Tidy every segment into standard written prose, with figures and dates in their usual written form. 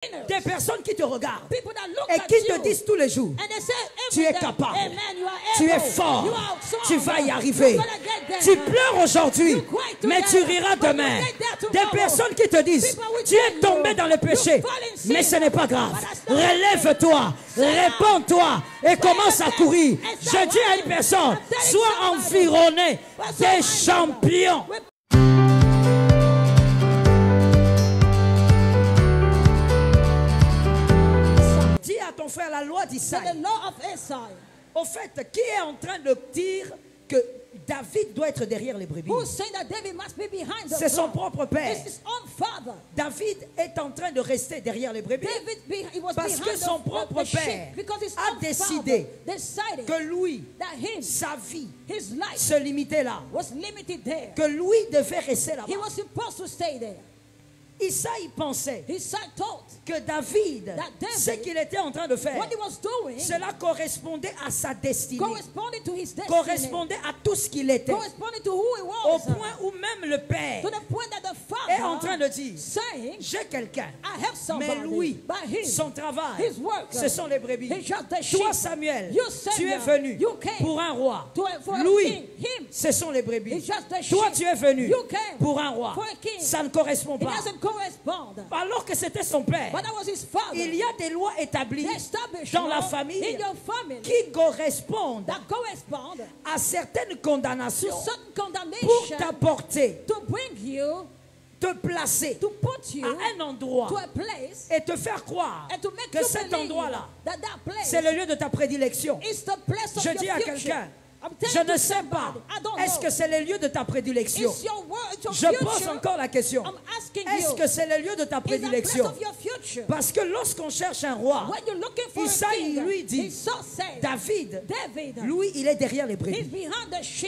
Des personnes qui te regardent et qui te disent tous les jours, tu es capable, tu es fort, tu vas y arriver. Tu pleures aujourd'hui, mais tu riras demain. Des personnes qui te disent, tu es tombé dans le péché, mais ce n'est pas grave. Relève-toi, répands-toi et commence à courir. Je dis à une personne, sois environné des champions. Dis à ton frère la loi d'Isaïe. Au fait, qui est en train de dire que David doit être derrière les brebis? C'est son propre père. David est en train de rester derrière les brebis parce que son propre père a décidé que lui, sa vie se limitait là, que lui devait rester là-bas. Isaïe pensait que David, ce qu'il était en train de faire, cela correspondait à sa destinée, correspondait à tout ce qu'il était, au point où même le père est en train de dire, j'ai quelqu'un, mais lui, son travail, ce sont les brebis. Toi, Samuel, tu es venu pour un roi. Lui, ce sont les brebis. Toi, tu es venu pour un roi. Ça ne correspond pas. Alors que c'était son père, il y a des lois établies dans la famille qui correspondent à certaines condamnations pour t'apporter, te placer à un endroit et te faire croire que cet endroit-là, c'est le lieu de ta prédilection. Je dis à quelqu'un, je ne sais pas. Est-ce que c'est le lieu de ta prédilection? Je pose encore la question. Est-ce que c'est le lieu de ta prédilection? Parce que lorsqu'on cherche un roi, Isaïe lui dit, David, lui, il est derrière les brebis.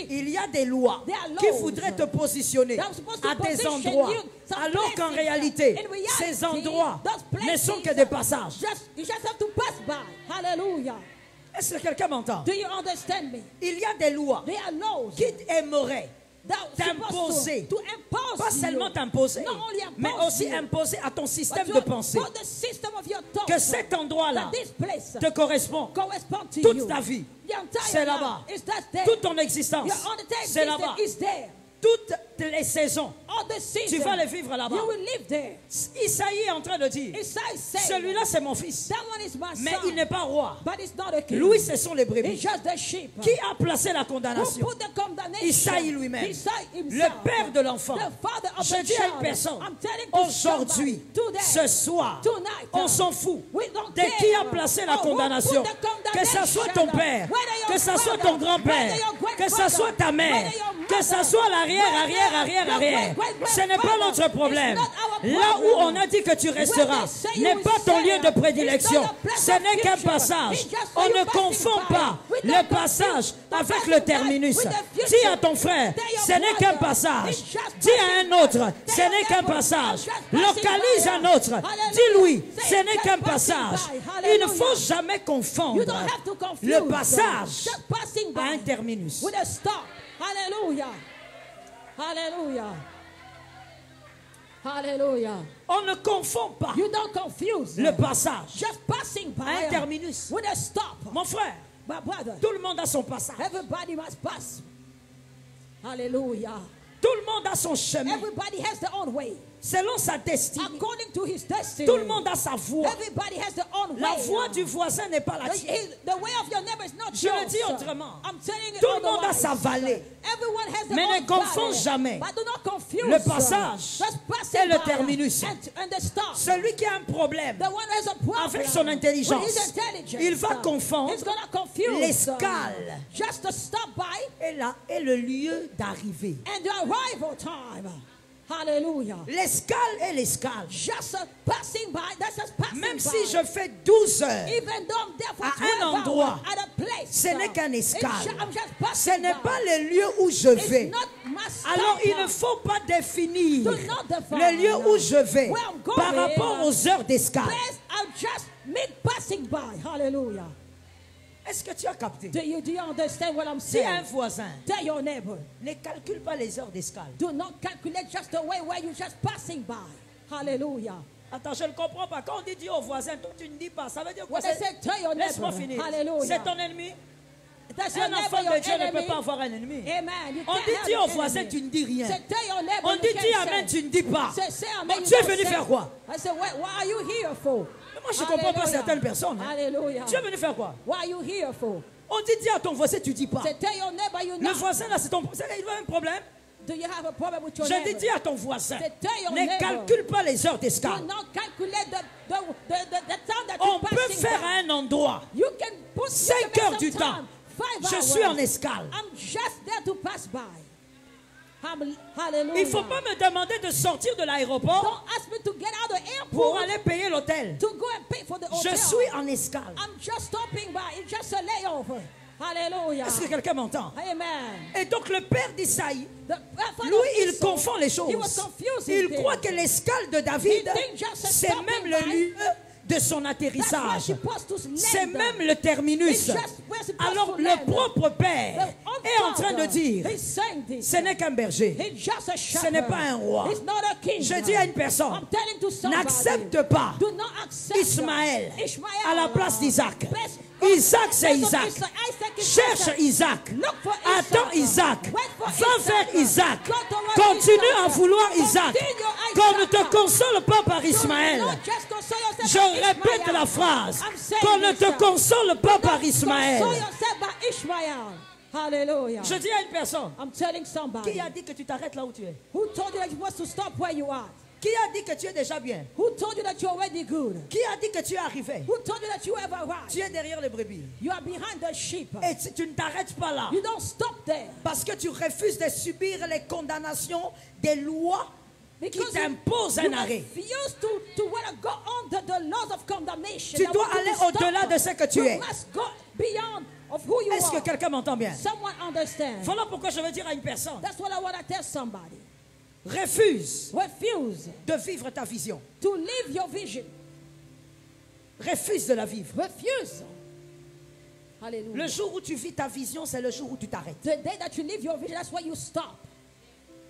Il y a des lois qui voudraient te positionner à des endroits, alors qu'en réalité, ces endroits ne sont que des passages. Est-ce que quelqu'un m'entend? Il y a des lois qui aimeraient t'imposer, pas seulement t'imposer, mais aussi imposer à ton système de pensée que cet endroit-là te correspond toute ta vie. C'est là-bas. Toute ton existence, c'est là-bas. Toutes les saisons, tu vas les vivre là-bas. Isaïe est en train de dire, celui-là c'est mon fils, mais il n'est pas roi. Lui, ce sont les brebis. Qui a placé la condamnation? Isaïe lui-même, le père de l'enfant. Je dis à une personne, aujourd'hui, ce soir, on s'en fout de qui a placé la condamnation. Que ce soit ton père, que ce soit ton grand-père, que ce soit ta mère, que ce soit l'arrière. Ce n'est pas notre problème. Là où on a dit que tu resteras n'est pas ton lieu de prédilection. Ce n'est qu'un passage. On ne confond pas le passage avec le terminus. Dis à ton frère, ce n'est qu'un passage. Dis à un autre, ce n'est qu'un passage. Localise un autre. Dis-lui, ce n'est qu'un passage. Il ne faut jamais confondre le passage à un terminus. Alléluia. Alléluia. Alléluia. On ne confond pas le passage à un terminus. Mon frère, tout le monde a son passage. Everybody must pass. Alléluia. Tout le monde a son chemin. Everybody has their own way. Selon sa destinée. According to his destiny. Tout le monde a sa voix. Everybody has their own way. La voix du voisin n'est pas la tienne. The way of your neighbor is not Je le dis autrement. I'm telling you, tout le monde a sa vallée. Everyone has their mais own ne confonds valley. jamais But do not confuse le passage et le terminus. And the stop. Celui qui a un problème The one who has a problem avec son intelligence, with his intelligence, il va confondre l'escale just to stop by et le lieu d'arrivée. And the arrival time. Hallelujah. L'escale est l'escale. Just passing by, that's just passing Même by. si je fais 12 heures Even though I'm there for à un endroit, at a place, ce n'est qu'un escale. Ce Ce n'est pas le lieu où je vais. Alors il ne faut pas définir le lieu où je vais par rapport aux heures d'escale. I'm just passing by. Hallelujah. Est-ce que tu as capté? Do you understand what I'm Si saying? un voisin Tell your neighbor. ne calcule pas les heures d'escale. Do not calculate just the way where you're just passing by. Hallelujah. Attends, je ne comprends pas. Quand on dit Dieu au voisin, toi tu ne dis pas. Ça veut dire quoi? Laisse-moi finir. Hallelujah. C'est ton ennemi. That's Un enfant de Dieu enemy. ne peut pas avoir un ennemi. Amen. On dit Dieu au voisin, tu ne dis rien. On dit Dieu Amen, tu ne dis pas. Tu es venu faire quoi? I said, what are you here for? Mais moi, je ne comprends pas certaines personnes. Hein. Hallelujah. Tu es venu faire quoi? What are you here for? On dit Dieu à ton voisin, tu ne dis pas. Tell your neighbor you Le voisin, là, c'est ton... Il a un problème. Do you have a problem with your Je neighbor? dis à ton voisin, your ne neighbor. calcule pas les heures d'escale. Do not calculate the time that On you're peut passing faire by. à un endroit You can put 5 heures du temps. 5 Je hours. suis en escale. I'm just there to pass by. Hallelujah. Il ne faut pas me demander de sortir de l'aéroport Don't ask me to get out of the airport pour aller payer l'hôtel. to go and pay for the hotel. Je suis en escale. I'm just stopping by. It's just a layover. Hallelujah. Est-ce que quelqu'un m'entend? Amen. Et donc le père d'Isaïe, The prophet lui, of il Esau, confond les he was choses. confusing Il things. croit que l'escale de David, He think just c'est stopping même le by. lieu de son That's where atterrissage. supposed to land. C'est même le terminus. It's just where supposed Alors to le land. propre père The own est en train de father, dire, he's saying this. ce n'est qu'un berger. He's just a Ce n'est shepherd. pas un roi. He's not a king. Je dis à une personne, I'm telling to somebody, n'accepte pas do not accept Ismaël Ishmael à la place d'Isaac. Place- Isaac, c'est Isaac. Isaac is Cherche Isaac. Isaac. Look for Attends Isaac. Wait for Va Isaac. vers Isaac. Go toward Continue Isaac. à vouloir Isaac. Continue Isaac. Qu'on ne te console pas par Ismaël. Do not just console yourself Je by répète Ishmael. la phrase. I'm saying Qu'on ne this, te sir. console pas par Don't Ismaël. console yourself by Ishmael. Hallelujah. Je dis à une personne, I'm telling somebody. qui a dit que tu t'arrêtes là où tu es? Who told you that you're supposed to stop where you are? Qui a dit que tu es déjà bien? Who told you that you're already good? Qui a dit que tu es arrivé? Who told you that you have arrived? Tu es derrière les brebis. You are behind the sheep. Et tu ne t'arrêtes pas là. You don't stop there. Parce que tu refuses de subir les condamnations des lois qui Because t'imposent you un arrêt. refuse to want to go under the laws of condemnation. Tu I dois want you aller to stop. au-delà de ce que tu You es. must go beyond of who you Est-ce que are. quelqu'un m'entend bien? Someone understand. Voilà pourquoi je veux dire à une personne, That's what I want to tell somebody. refuse Refuse de vivre ta vision. to live your vision. Refuse de la vivre. Refuse. Hallelujah. Le jour où tu vis ta vision, c'est le jour où tu t'arrêtes. The day that you live your vision, that's why you stop.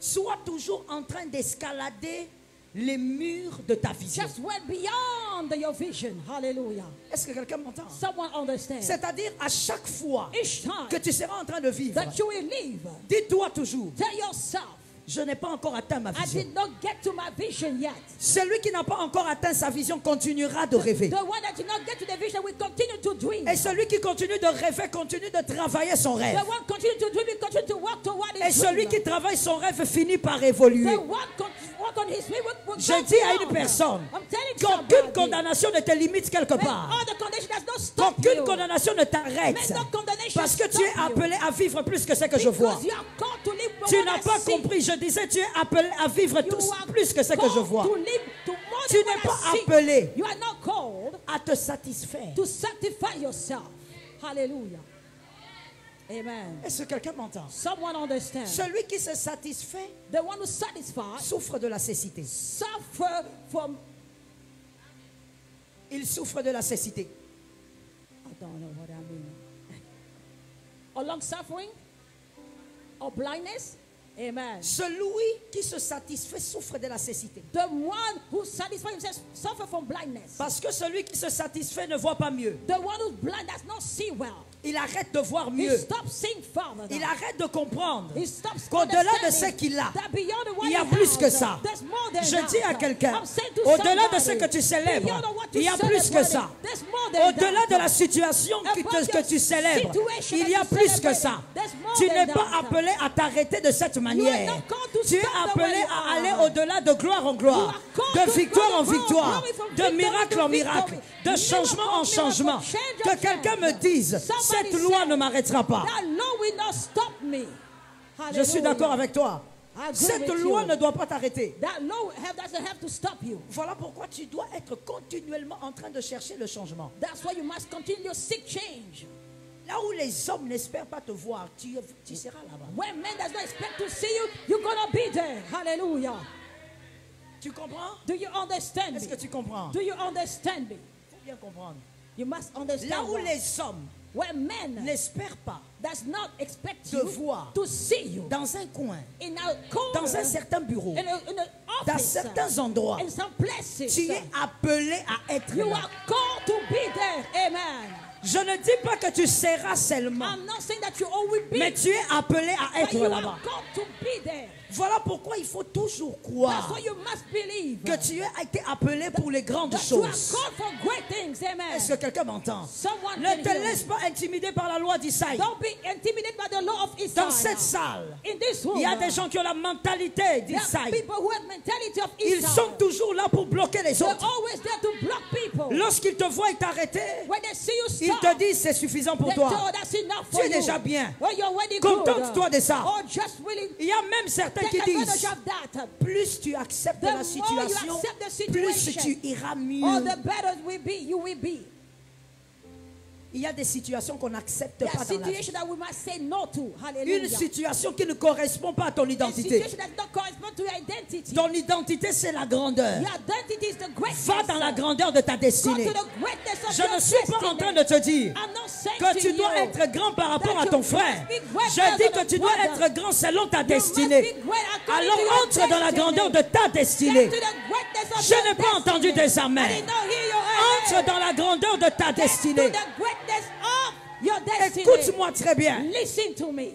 Sois toujours en train d'escalader les murs de ta vision. Just went beyond your vision. Hallelujah. Est-ce que quelqu'un m'entend? Someone understand. C'est-à-dire à chaque fois Each time que tu seras en train de vivre, that you will live, dis-toi toujours, tell yourself, je n'ai pas encore atteint ma I vision. did not get to my vision yet. Celui qui n'a pas encore atteint sa vision continuera de rêver. The one that did not get to the vision will continue to dream. Et celui qui continue de rêver continue de travailler son rêve. The one continue to dream will continue to work toward Et his celui dream. qui travaille son rêve finit par évoluer. The one work on his dream will Je go dis à beyond. une personne I'm telling qu'aucune somebody, condamnation ne te limite quelque part. all the condition does not stop Qu'aucune you. condamnation ne t'arrête. May no condemnation Parce que tu stop es you. appelé à vivre plus que ce que je vois. Because you are called to live Tu what n'as I pas see. compris. Je disais, tu es appelé à vivre You are plus que ce que je called vois. to live to more Tu than n'es what pas I see. appelé You are not called à te satisfaire. to sanctify yourself. Hallelujah. Amen. Est-ce que quelqu'un m'entend? Someone understand. Celui qui se satisfait The one who satisfied souffre de la cécité. suffer from, Il souffre de la cécité. I don't know what I mean. Or long suffering, or blindness. Amen. Celui qui se satisfait souffre de la cécité. The one who satisfies himself suffer from blindness. Parce que celui qui se satisfait ne voit pas mieux. The one who's blind does not see well. Il arrête de voir He mieux. stops seeing farther. Il arrête de comprendre He stops qu'au-delà de understanding ce qu'il a, that beyond what il y a he plus has, que ça. there's more than Je that. dis à quelqu'un, I'm saying to au-delà de ce somebody, que tu célèbres, beyond what il y a you plus que celebrate, ça. there's more than Au-delà that. de la situation que tu célèbres, situation il y a that you plus que celebrate, ça. there's more Tu than n'es pas that. appelé à t'arrêter de cette manière. not called to Tu es stop the appelé way you à are. aller au-delà de gloire en You gloire, are called de to victoire go en from victoire, glory from de victory miracle to en miracle, victory. de Miracle changement en from changement. miracle, change Que of quelqu'un me change. dise, Somebody cette loi said, ne m'arrêtera pas. That law will not stop me. Je suis Hallelujah. d'accord avec toi. I agree Cette with loi you. ne doit pas t'arrêter. That law doesn't have to stop you. Voilà pourquoi tu dois être continuellement en train de chercher le changement. That's why you must continue to seek change. Là où les hommes n'espèrent pas te voir, tu seras là-bas. When man does not expect to see you, you're going to be there. Hallelujah. Tu comprends? Do you understand Est-ce me? que tu comprends? Do you understand me? Il faut bien comprendre. You must understand. Là où that. les hommes when men n'espère pas does not expect te you voir to see you dans un coin, in a corner, dans un certain bureau, in an dans office, certains endroits, in some places. tu es appelé à être You là. are called to be there. Amen. Je ne dis pas que tu seras seulement, I'm not saying that you always be, mais tu es appelé à but être you là-bas. are called to be there. Voilà pourquoi il faut toujours That's croire why you must believe que tu as été appelé pour les grandes that you are choses. called for great things. Amen. Est-ce que quelqu'un m'entend? Someone Ne can te hear laisse me. pas intimider par la loi d'Isaïe. Don't be intimidated by the law of Israel. Dans cette salle, In this room, il y a des gens qui ont la mentalité there are d'Isaïe. people who have mentality of Ils Israel. sont toujours là pour bloquer les They're autres. always there to block people. Lorsqu'ils te voient t'arrêter, When they see you ils stop, te disent c'est suffisant pour they toi. tell that's enough Tu for es you. déjà bien. Well, you're already good. Contente-toi de ça. Or just really Il y a même certains qui take advantage disent of that. plus tu acceptes The la more you situation, accept the plus situation, tu iras or mieux. the better you will be. Il y a des situations qu'on n'accepte There pas are dans la vie. situations that we must say no to. Une Hallelujah. situation qui ne correspond pas à ton A identité. situation that does not correspond to your identity. Ton identité, c'est la grandeur. Your identity is the greatness. Va dans la grandeur de ta Go destinée. to the greatness of Je your ne suis pas en train de te dire I'm not saying que to tu dois you être grand par rapport that à you ton must frère. be greater Je dis than que tu a dois brother. être grand selon ta You destinée. must be great according Alors to your entre dans la destiny. grandeur de ta destinée. Get to the greatness of Je your n'ai pas entendu destiny. des amens. I did not hear your amen. Entre dans la grandeur de ta Get to destinée. the greatness of your destiny. Écoute-moi très bien. Listen to me.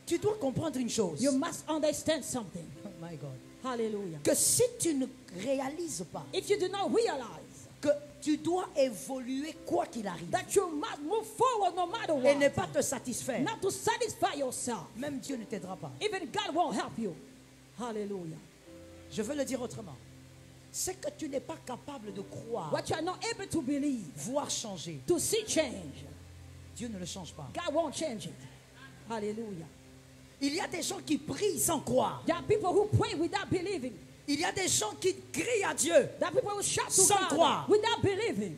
Tu dois comprendre une chose. You must understand something. Oh my God. Hallelujah. Que si tu ne réalises pas If you do not realize que tu dois évoluer quoi qu'il arrive that you must move forward no matter et what, ne pas te satisfaire, not to satisfy yourself, même Dieu ne t'aidera pas. even God won't help you. Hallelujah. Je veux le dire autrement. C'est que tu n'es pas capable de croire, What you are not able to believe, voir changer. to see change, Dieu ne le change pas. God won't change it. Hallelujah. Il y a des gens qui prient sans croire. There are people who pray without believing. Il y a des gens qui crient à Dieu. There are people who shout to Sans God croire. without believing.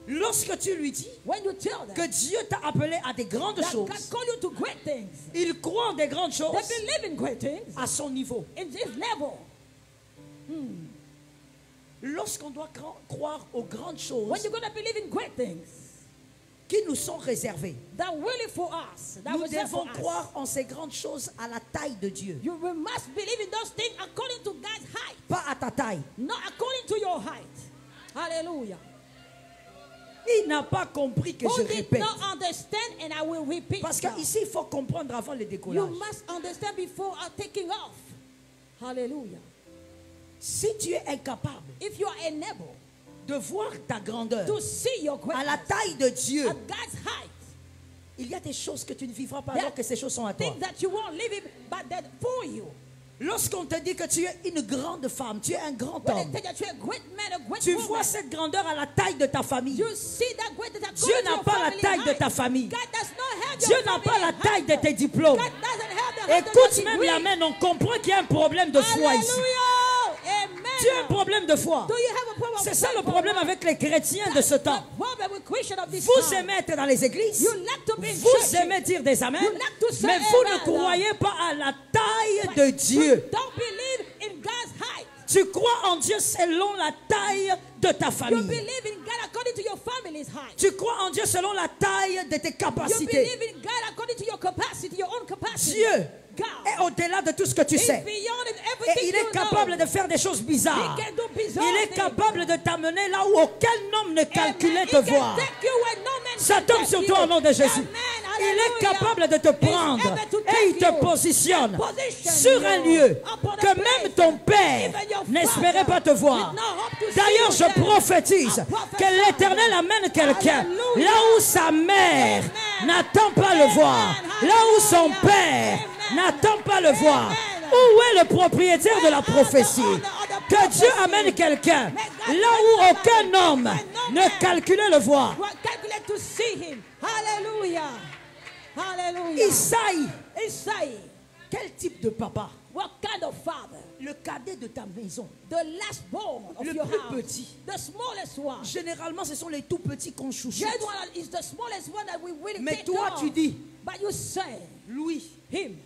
Lorsque tu lui dis When you tell them que Dieu t'a appelé à des grandes that God choses, called you to great things, il croit en des grandes they choses believe in great things à son niveau. in this level. Lorsqu'on doit croire aux grandes When choses you're going to believe in great things qui nous sont réservées, that really for us, that nous was there devons for us, croire en ces grandes choses à la taille de Dieu. you must believe in those things according to God's height, Pas à ta taille. not according to your height. Hallelujah. Il n'a pas compris que Who je did répète. not understand, and I will repeat. Parce now. qu'ici, il faut comprendre avant le You décollage. must understand before taking off. Hallelujah. Si tu es incapable If you are unable de voir ta grandeur to see your à la greatness taille de Dieu, at God's height, il y a des choses que tu ne vivras pas There alors que ces choses sont à toi. things that you won't live in, but that for you. Lorsqu'on te dit que tu es une grande femme, tu es un grand When homme, they tell you that you're a great man, a great tu woman, vois cette grandeur à la taille de ta famille. you see that greatness that Dieu n'a pas la taille de ta famille. God does not have Dieu your n'a pas family la height. taille de tes diplômes. God doesn't have the height of Écoute your même degree. l'amen, on comprend qu'il y a un problème de foi ici. Hallelujah. Amen. Tu as un problème de foi. Do you have a problem C'est with ça le faith? problème avec les chrétiens de ce That's temps. the problem with Christians of this Vous time. aimez être dans les églises, You like to be in vous church. aimez dire des amens, You like to say mais vous ne amen. croyez pas à la taille But de you Dieu. don't believe in God's height. Tu crois en Dieu selon la taille de ta You famille. believe in God according to your family's height. Tu crois en Dieu selon la taille de tes You capacités. believe in God according to your capacity, your own capacity. Dieu God est au-delà de tout ce que tu is sais. beyond Et everything il est you capable know. de faire des choses bizarres. He can do bizarre Il est things. capable de t'amener là où aucun homme ne calculait Amen. te He can voir. take you where no man Ça can tombe take sur you. toi au nom de Jésus. Amen. Il est Hallelujah. capable de te He's prendre able to et take il te you. positionne Position sur un you lieu upon a que place. même ton père Even your n'espérait father pas te voir. did not hope to see D'ailleurs, you je there. prophétise I prophesy. que l'Éternel amène quelqu'un Hallelujah. là où sa mère Amen. n'attend pas le voir, Amen. là où son Hallelujah. père Amen. n'attend pas le voir. Amen. Où est le propriétaire de la prophétie? Que Dieu prophecy. amène quelqu'un May God là où bring aucun somebody homme where no ne man calculait le voir. will calculate to see him. Hallelujah. Hallelujah. Isaïe, Isaiah, quel type de papa? what kind of father? Le cadet de ta maison. The last born of Le your plus house. petit. The smallest one. Généralement, ce sont les tout petits qu'on chouchoute. That one is the smallest one that we really Mais take toi, on. tu dis, But you say, Louis, him,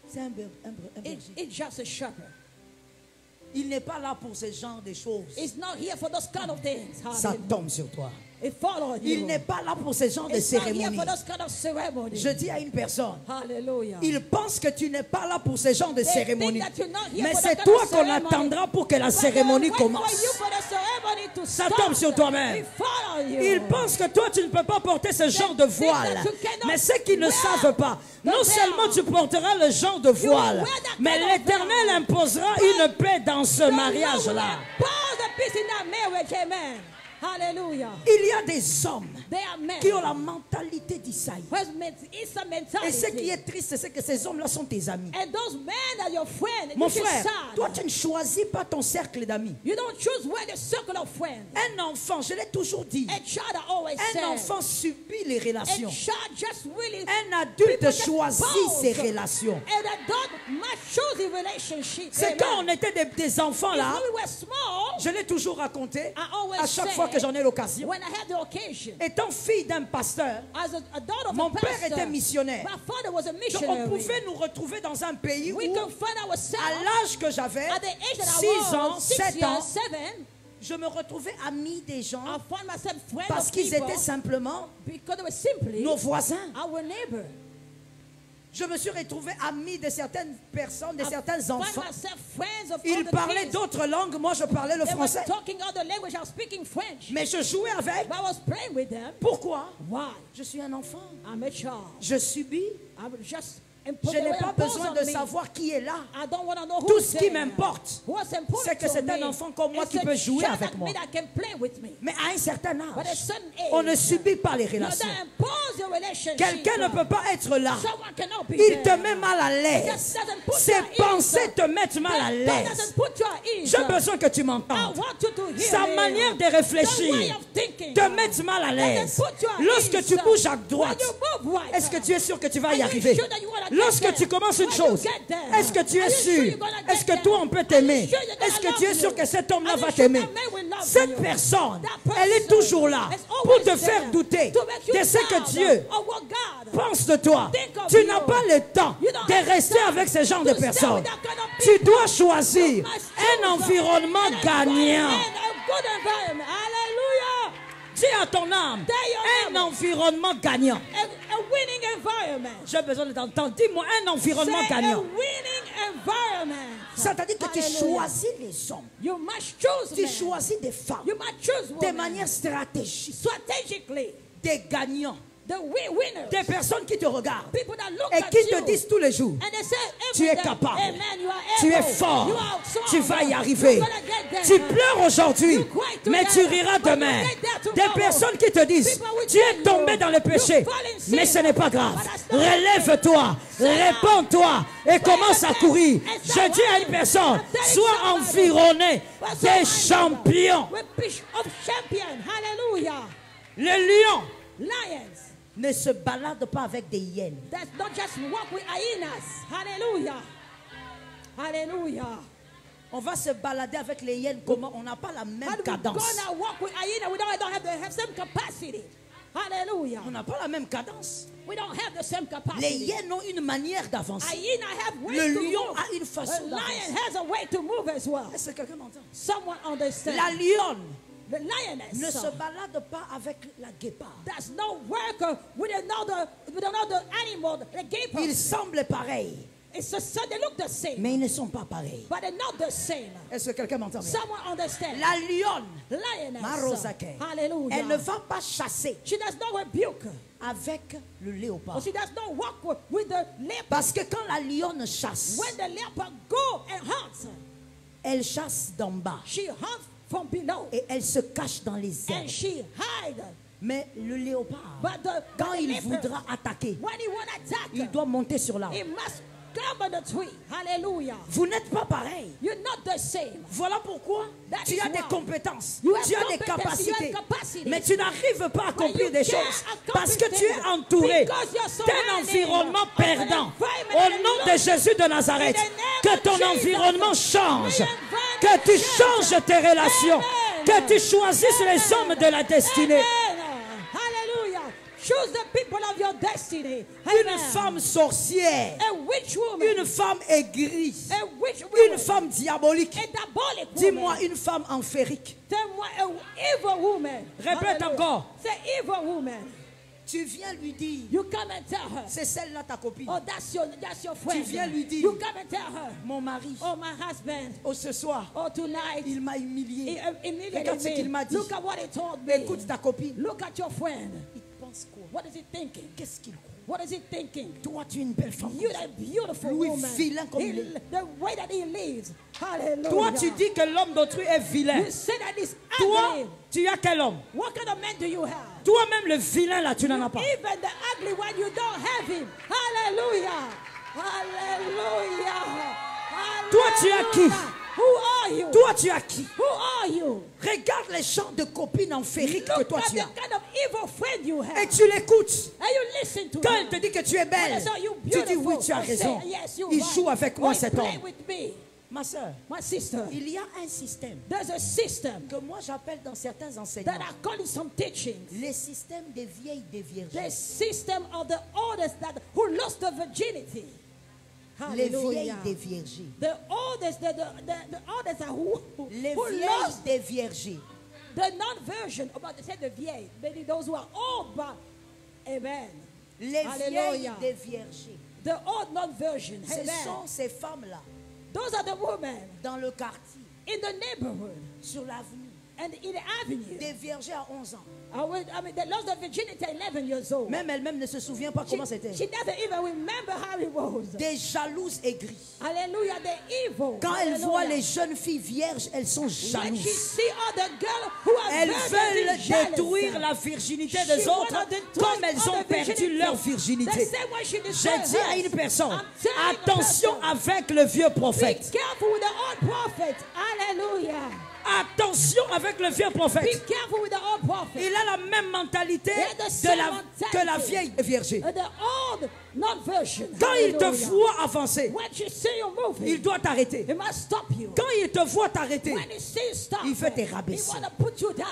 c'est un berger. it's just a shepherd. Il n'est pas là pour ce genre de choses. It's not here for those kind of things. Ça Hallelujah. tombe sur toi. Il n'est pas là pour ce genre de cérémonie. Je dis à une personne, il pense que tu n'es pas là pour ce genre de cérémonie. Mais c'est toi qu'on attendra pour que la cérémonie commence. Ça tombe sur toi-même. Il pense que toi tu ne peux pas porter ce genre de voile. Mais ceux qui ne savent pas, non seulement tu porteras le genre de voile, mais l'Éternel imposera une paix dans ce mariage-là. Hallelujah. Il y a des hommes qui ont la mentalité d'Isaïe. Et ce qui est triste, c'est que ces hommes-là sont tes amis. Mon frère, toi tu ne choisis pas ton cercle d'amis. Un enfant, je l'ai toujours dit, un enfant subit les relations. Un adulte choisit ses relations. C'est quand on était des enfants là, je l'ai toujours raconté à chaque fois que j'en ai l'occasion. Étant fille d'un pasteur, mon père était missionnaire. Donc on pouvait nous retrouver dans un pays où, à l'âge que j'avais, 6 ans, 7 ans, je me retrouvais ami des gens parce qu'ils étaient simplement nos voisins. Je me suis retrouvé ami de certaines personnes, de certains enfants. Ils parlaient d'autres langues, moi je parlais le français. Mais je jouais avec. Pourquoi? Je suis un enfant. Je subis. Je n'ai pas besoin de savoir qui est là. Tout ce qui m'importe, c'est que c'est un enfant comme moi qui peut jouer avec moi. Mais à un certain âge, on ne subit pas les relations. Quelqu'un ne peut pas être là. Il te met mal à l'aise. Ses pensées te mettent mal à l'aise. J'ai besoin que tu m'entendes. Sa manière de réfléchir te met mal à l'aise. Lorsque tu bouges à droite, est-ce que tu es sûr que tu vas y arriver? Lorsque tu commences une chose, est-ce que tu es sûr? Est-ce que toi on peut t'aimer? Est-ce que tu es sûr que cet homme-là va t'aimer? Cette personne, elle est toujours là pour te faire douter de ce que Dieu pense de toi. Tu n'as pas le temps de rester avec ce genre de personnes. Tu dois choisir un environnement gagnant. Dis à ton âme, un environnement gagnant. J'ai besoin de t'entendre. Dis-moi un environnement gagnant. C'est-à-dire que tu choisis les hommes. Tu choisis des femmes de manière stratégique. Des gagnants. Des personnes qui te regardent et qui te disent tous les jours, tu es capable, tu es fort, tu vas y arriver. Tu pleures aujourd'hui, mais tu riras demain. Des personnes qui te disent, tu es tombé dans le péché, mais ce n'est pas grave. Relève-toi, répands-toi et commence à courir. Je dis à une personne, sois environné des champions. Les lions ne se balade pas avec des hyènes. On va se balader avec les hyènes comment? On n'a pas la même cadence. On n'a pas la même cadence. Les hyènes ont une manière d'avancer. Le lion a une façon d'avancer. Est-ce que quelqu'un m'entend? La lionne ne se balade pas avec la guépard. Ils semblent pareils. Mais ils ne sont pas pareils. Est-ce que quelqu'un m'entend? La lionne, elle ne va pas chasser avec le léopard. Parce que quand la lionne chasse, elle chasse d'en bas. Et elle se cache dans les airs. Mais le léopard, quand il voudra attaquer, il doit monter sur l'arbre. Vous n'êtes pas pareil. Voilà pourquoi tu as des compétences, tu as des capacités, mais tu n'arrives pas à accomplir des choses parce que tu es entouré d'un environnement perdant. Au nom de Jésus de Nazareth, que ton environnement change, que tu changes tes relations, que tu choisisses les hommes de la destinée. Choose the people of your destiny. Une femme sorcière. A witch woman. Une femme aigrie. A witch woman. Une femme diabolique. A diabolic woman. Dis-moi une femme enférique. Tell-moi an evil woman. Répète encore. Say evil woman. Tu viens lui dire. You come and tell her. C'est celle-là ta copine. Oh, that's your friend. Tu viens lui dire. You come and tell her. Mon mari. Oh, my husband. Oh, ce soir. Oh, tonight. Il m'a humilié. Regarde ce qu'il m'a dit. Look at what he told me. Écoute ta copine. Look at your friend. Il pense quoi? What is he thinking? Qu'est-ce qu'il croit? What is he thinking? Toi, tu es une belle femme. You're a beautiful Lui, woman. vilain comme il est. The way that he lives. Hallelujah. Toi, tu dis que l'homme d'autrui est vilain. You say that he's Toi, ugly. tu as quel homme? What kind of man do you have? Toi-même, le vilain là, tu n'en as pas. Even the ugly one, you don't have him. Hallelujah. Hallelujah. Hallelujah. Toi, tu as qui? Who are you? Toi, tu as qui? Who are you? Regarde les chants de copines enfériques que toi tu as. Look at the kind of evil friend you have. Et tu l'écoutes. And you listen to Quand her. elle te dit que tu es belle, When I say you tu dis oui, beautiful, tu as I say, raison. yes, you're Il right. joue avec moi Why cet play homme. with me? Ma soeur, My sister, il y a un système there's a system que moi j'appelle dans certains enseignements that I call in some teachings. les systèmes des vieilles déviergées. The system of the oldest that who lost their virginity. Les Hallelujah. vieilles déviergées. The oldest, the oldest are Les who vieilles lost déviergées. the non-version, about to say the vieilles, maybe those who are old, but amen. Les Hallelujah. vieilles déviergées. The old non-version, Ce amen. sont ces femmes-là Those are the women dans le quartier, in the neighborhood sur l'avenue, and in the avenue. déviergées à 11 ans. I mean, they lost their virginity at 11 years old. Même elle-même ne se souvient pas comment c'était. She doesn't even remember how it was. Des jalouses aigries. Hallelujah, they're evil. Quand elle Hallelujah. voit les jeunes filles vierges, elles sont When she jalouses. see all the girls who are Elles virgins, veulent jealous. détruire la virginité She des autres wanna destroy comme elles all ont the perdu virginity. leur The virginité. same way she J'ai destroyed dit à hers. une personne, I'm telling a attention person, avec le vieux be prophète. careful with the old prophet. Hallelujah. Attention avec le vieux Be prophète. careful with the old prophet. Il a la même mentalité He had the same mentality. que la vieille vierge. The old non-version. Quand il te Hallelujah. voit avancer, When she see you moving, il doit t'arrêter. he must stop you. Quand il te voit t'arrêter, When he see you stop, il veut te he rabaisser. want to put you down.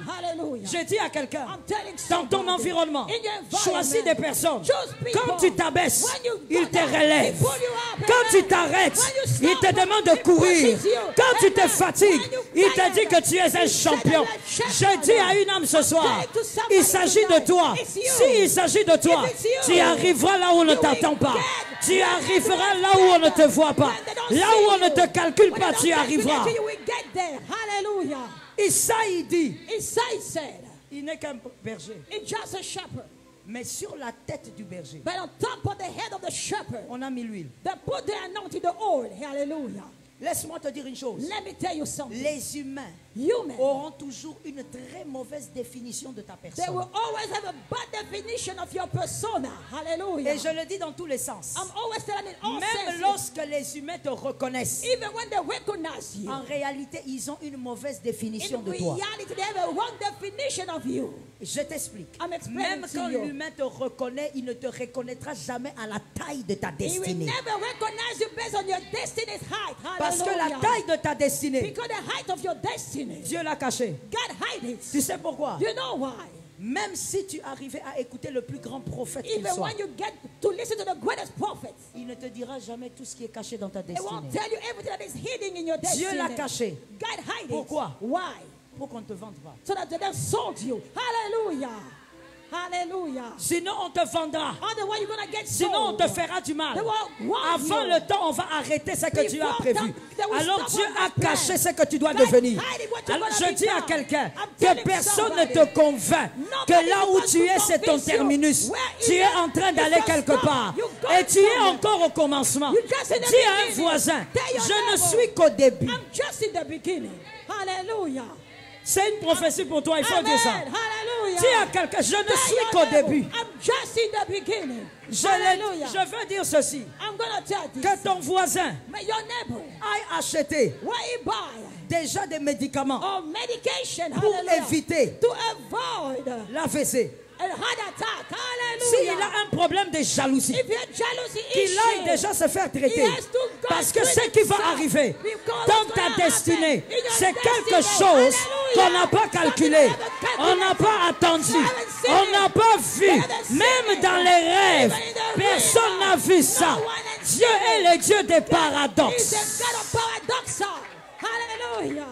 Hallelujah. J'ai dit à quelqu'un, I'm telling dans ton somebody, environnement, in your environment, choisis des personnes. choose people. Quand tu t'abaisses, When you ils go te down, relèvent. they pull you up, Quand amen. tu t'arrêtes, When you ils stop, te demandent de he courir. pushes you. Quand tu te Amen. fatigues, When you il te tired, dit que tu es un he champion. said that Je dis à une âme ce soir, telling to somebody il s'agit de tonight, toi. it's you. S'il s'agit de toi, If it's you, tu arriveras là où on ne you t'attend will pas. get Tu where arriveras they là don't où on ne get te voit pas. when they don't Là see où on ne you. te calcule When pas, they tu don't arriveras. calculate you, you will get there. Hallelujah. Isaïe dit, Isaiah said, il n'est qu'un berger. it's just a shepherd. Mais sur la tête du berger, But on top of the head of the shepherd, on a mis l'huile. they put the anointing, the oil. Hallelujah. Laisse-moi te dire une chose. Let me tell you something. Les humains Human, auront toujours une très mauvaise définition de ta they personne. will always have a bad definition of your persona. Hallelujah. Et je le dis dans tous les sens. I'm always telling in all Même senses. lorsque les humains te reconnaissent, Even when they recognize you, en réalité, ils ont une mauvaise définition in de toi. reality, they have a wrong definition of you. Je t'explique. I'm explaining Même to quand you. l'humain te reconnaît, il ne te reconnaîtra jamais à la taille de ta He will destinée. never recognize you based on your destiny's height. Parce que la Hallelujah. taille de ta destinée, Because the height of your destiny, Dieu l'a cachée. God hide it. Tu sais pourquoi? You know why? Même si tu arrivais à écouter le plus grand prophète qu'il Even soit, when you get to listen to the greatest prophets, il ne te dira jamais tout ce qui est caché dans ta they won't destinée. tell you everything that is hidden in your destiny. Dieu l'a caché. God hide Pourquoi? it. Why? Pour qu'on ne te vende pas. So that they don't sold you. Hallelujah. Hallelujah. Sinon, on te vendra. Otherwise, you're going to get Sinon, on sold. te fera du mal. They won't want Avant you. le temps, on va arrêter ce que Dieu a Before prévu. time, they will Alors stop Dieu on a that plan. caché ce que tu dois God devenir. hide what you're Alors gonna je dis à become. quelqu'un I'm que telling personne ne somebody. te convainc que Nobody là où wants tu to es, c'est ton convince you. terminus. Where Tu is es it? en train It's d'aller your quelque stop. part. You go Et tu es somewhere. encore au commencement. You just in the Dis à un beginning. voisin, Tell your je ne neighbor, suis qu'au début. I'm just in the beginning. Hallelujah. C'est une prophétie pour toi, il faut dire ça. Hallelujah. Dis à quelqu'un, je ne Tell suis your qu'au neighbor, début. I'm just in the beginning. Je Hallelujah. veux dire ceci, I'm going to tell this. que ton voisin May your neighbor, aille acheter where he buy déjà des médicaments or medication, pour hallelujah, éviter to avoid l'AVC. a heart attack. Hallelujah. S'il a un problème de jalousie, qu'il aille déjà se faire traiter. Parce que ce qui va arriver dans ta destinée, c'est quelque chose qu'on n'a pas calculé, on n'a pas attendu, on n'a pas vu. Même dans les rêves, personne n'a vu ça. Dieu est le Dieu des paradoxes. Hallelujah.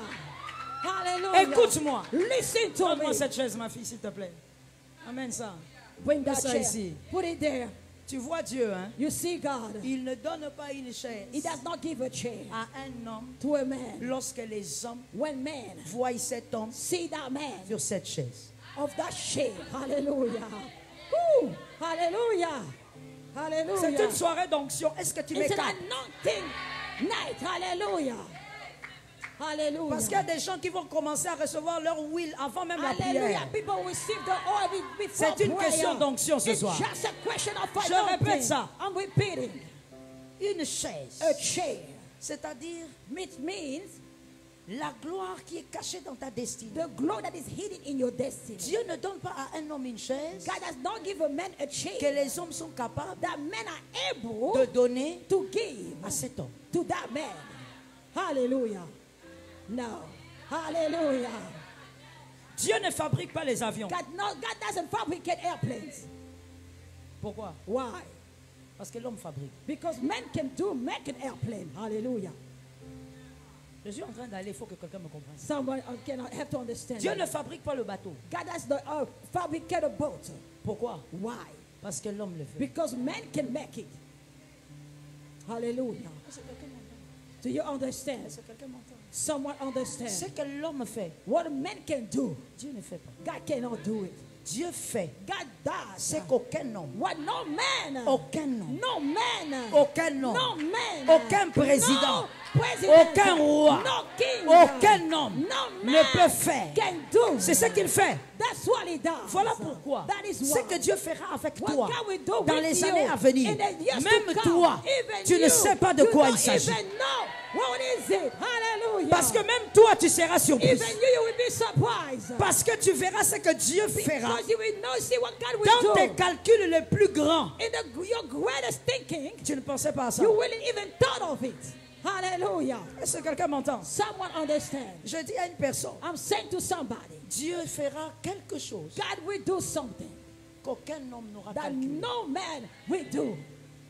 Hallelujah. Écoute-moi. Listen to me. Donne-moi cette chaise, ma fille, s'il te plaît. Amène ça. Bring that ça chair. ici. Put it there. Tu vois Dieu, hein? You see God. Il ne donne pas une chaise. He does not give a chair à un homme to a man. Lorsque les hommes when men voient cet homme see that man sur cette chaise. Of that chair. Hallelujah. Woo. Hallelujah. Hallelujah. C'est une soirée d'onction. Est-ce que tu m'écoutes? It's an anointing night. Hallelujah. Hallelujah. Parce qu'il y a des gens qui vont commencer à recevoir leur will avant même la prière. C'est une question d'onction ce soir. Je répète ça. Une chaise. A chair. C'est-à-dire, it means la gloire qui est cachée dans ta destinée. The glory that is hidden in your destiny. Dieu ne donne pas à un homme une chaise. God does not give a man a chair. Que les hommes sont capables that men are able de donner to give à cet homme. To that man. Hallelujah. No. Hallelujah. Dieu ne fabrique pas les avions. God doesn't fabricate airplanes. Pourquoi? Why? Parce que l'homme fabrique. Because men can make an airplane. Hallelujah. Je suis en train d'aller, il faut que quelqu'un me comprenne. Someone can have to understand. Dieu ne fabrique pas le bateau. God does not fabricate a boat. Pourquoi? Why? Parce que l'homme le fait. Because men can make it. Hallelujah. Do you understand? Someone understands. Ce que l'homme fait, what men can do, Dieu ne fait pas. God cannot do it. Dieu fait. God does. C'est qu'aucun homme. What no man. Aucun homme. No man. Aucun homme. No man. Aucun président. No president. Aucun roi. No king. Aucun homme no ne peut faire. Can do. C'est ce qu'il fait. That's what he does. Voilà pourquoi. Ce que Dieu fera avec what toi God will do dans with les you années à venir. Même toi, tu ne sais pas de quoi il s'agit. What is it? Hallelujah. Parce que même toi, tu seras surpris. Even you will be surprised. Parce que tu verras ce que Dieu fera. Because you will see what God will dans tes calculs les plus grands. Your greatest thinking, tu ne pensais pas à ça. You wouldn't even thought of it. Hallelujah. Est-ce que quelqu'un m'entend? Someone understand. Je dis à une personne. I'm saying to somebody. Dieu fera quelque chose. God will do something. Qu'aucun homme n'aura that calculé. No man will do.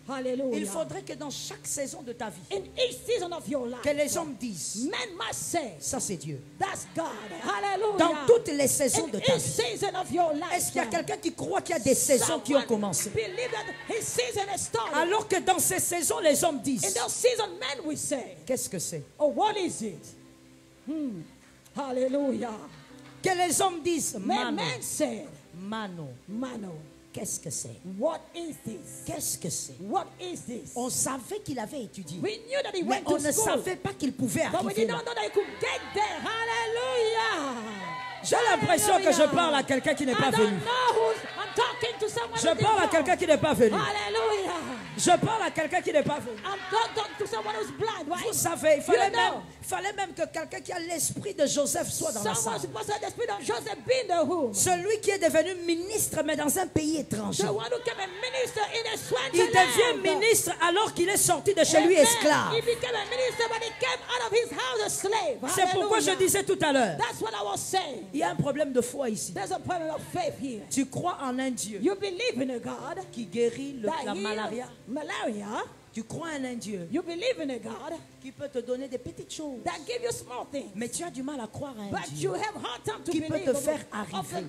Hallelujah. Il faudrait que dans chaque saison de ta vie, in each season of your life, que les hommes disent, men must say, ça c'est Dieu. That's God. Hallelujah. Dans toutes les saisons de ta vie. Season of your life, est-ce qu'il y a quelqu'un qui croit qu'il y a des saisons qui ont commencé? His season has started. Alors que dans ces saisons, les hommes disent, in those seasons, men will say, qu'est-ce que c'est? Oh, what is it? Hallelujah. Que les hommes disent, men said, Mano. Qu'est-ce que c'est? What is this? Qu'est-ce que c'est? What is this? On savait qu'il avait étudié. We knew that he mais went on to ne school, savait pas qu'il pouvait arriver. But we did not know that he could get there. Hallelujah. J'ai l'impression que je parle à quelqu'un qui n'est pas venu. Je parle à quelqu'un qui n'est pas venu. Hallelujah. Je parle à quelqu'un qui n'est pas venu. Vous savez, il fallait même que quelqu'un qui a l'esprit de Joseph soit dans la salle. Celui qui est devenu ministre mais dans un pays étranger. Il devient ministre alors qu'il est sorti de chez lui esclave. C'est pourquoi je disais tout à l'heure. Il y a un problème de foi ici. Tu crois en un Dieu qui guérit la malaria. Tu crois en un Dieu qui peut te donner des petites choses. Mais tu as du mal à croire en un Dieu qui peut te faire arriver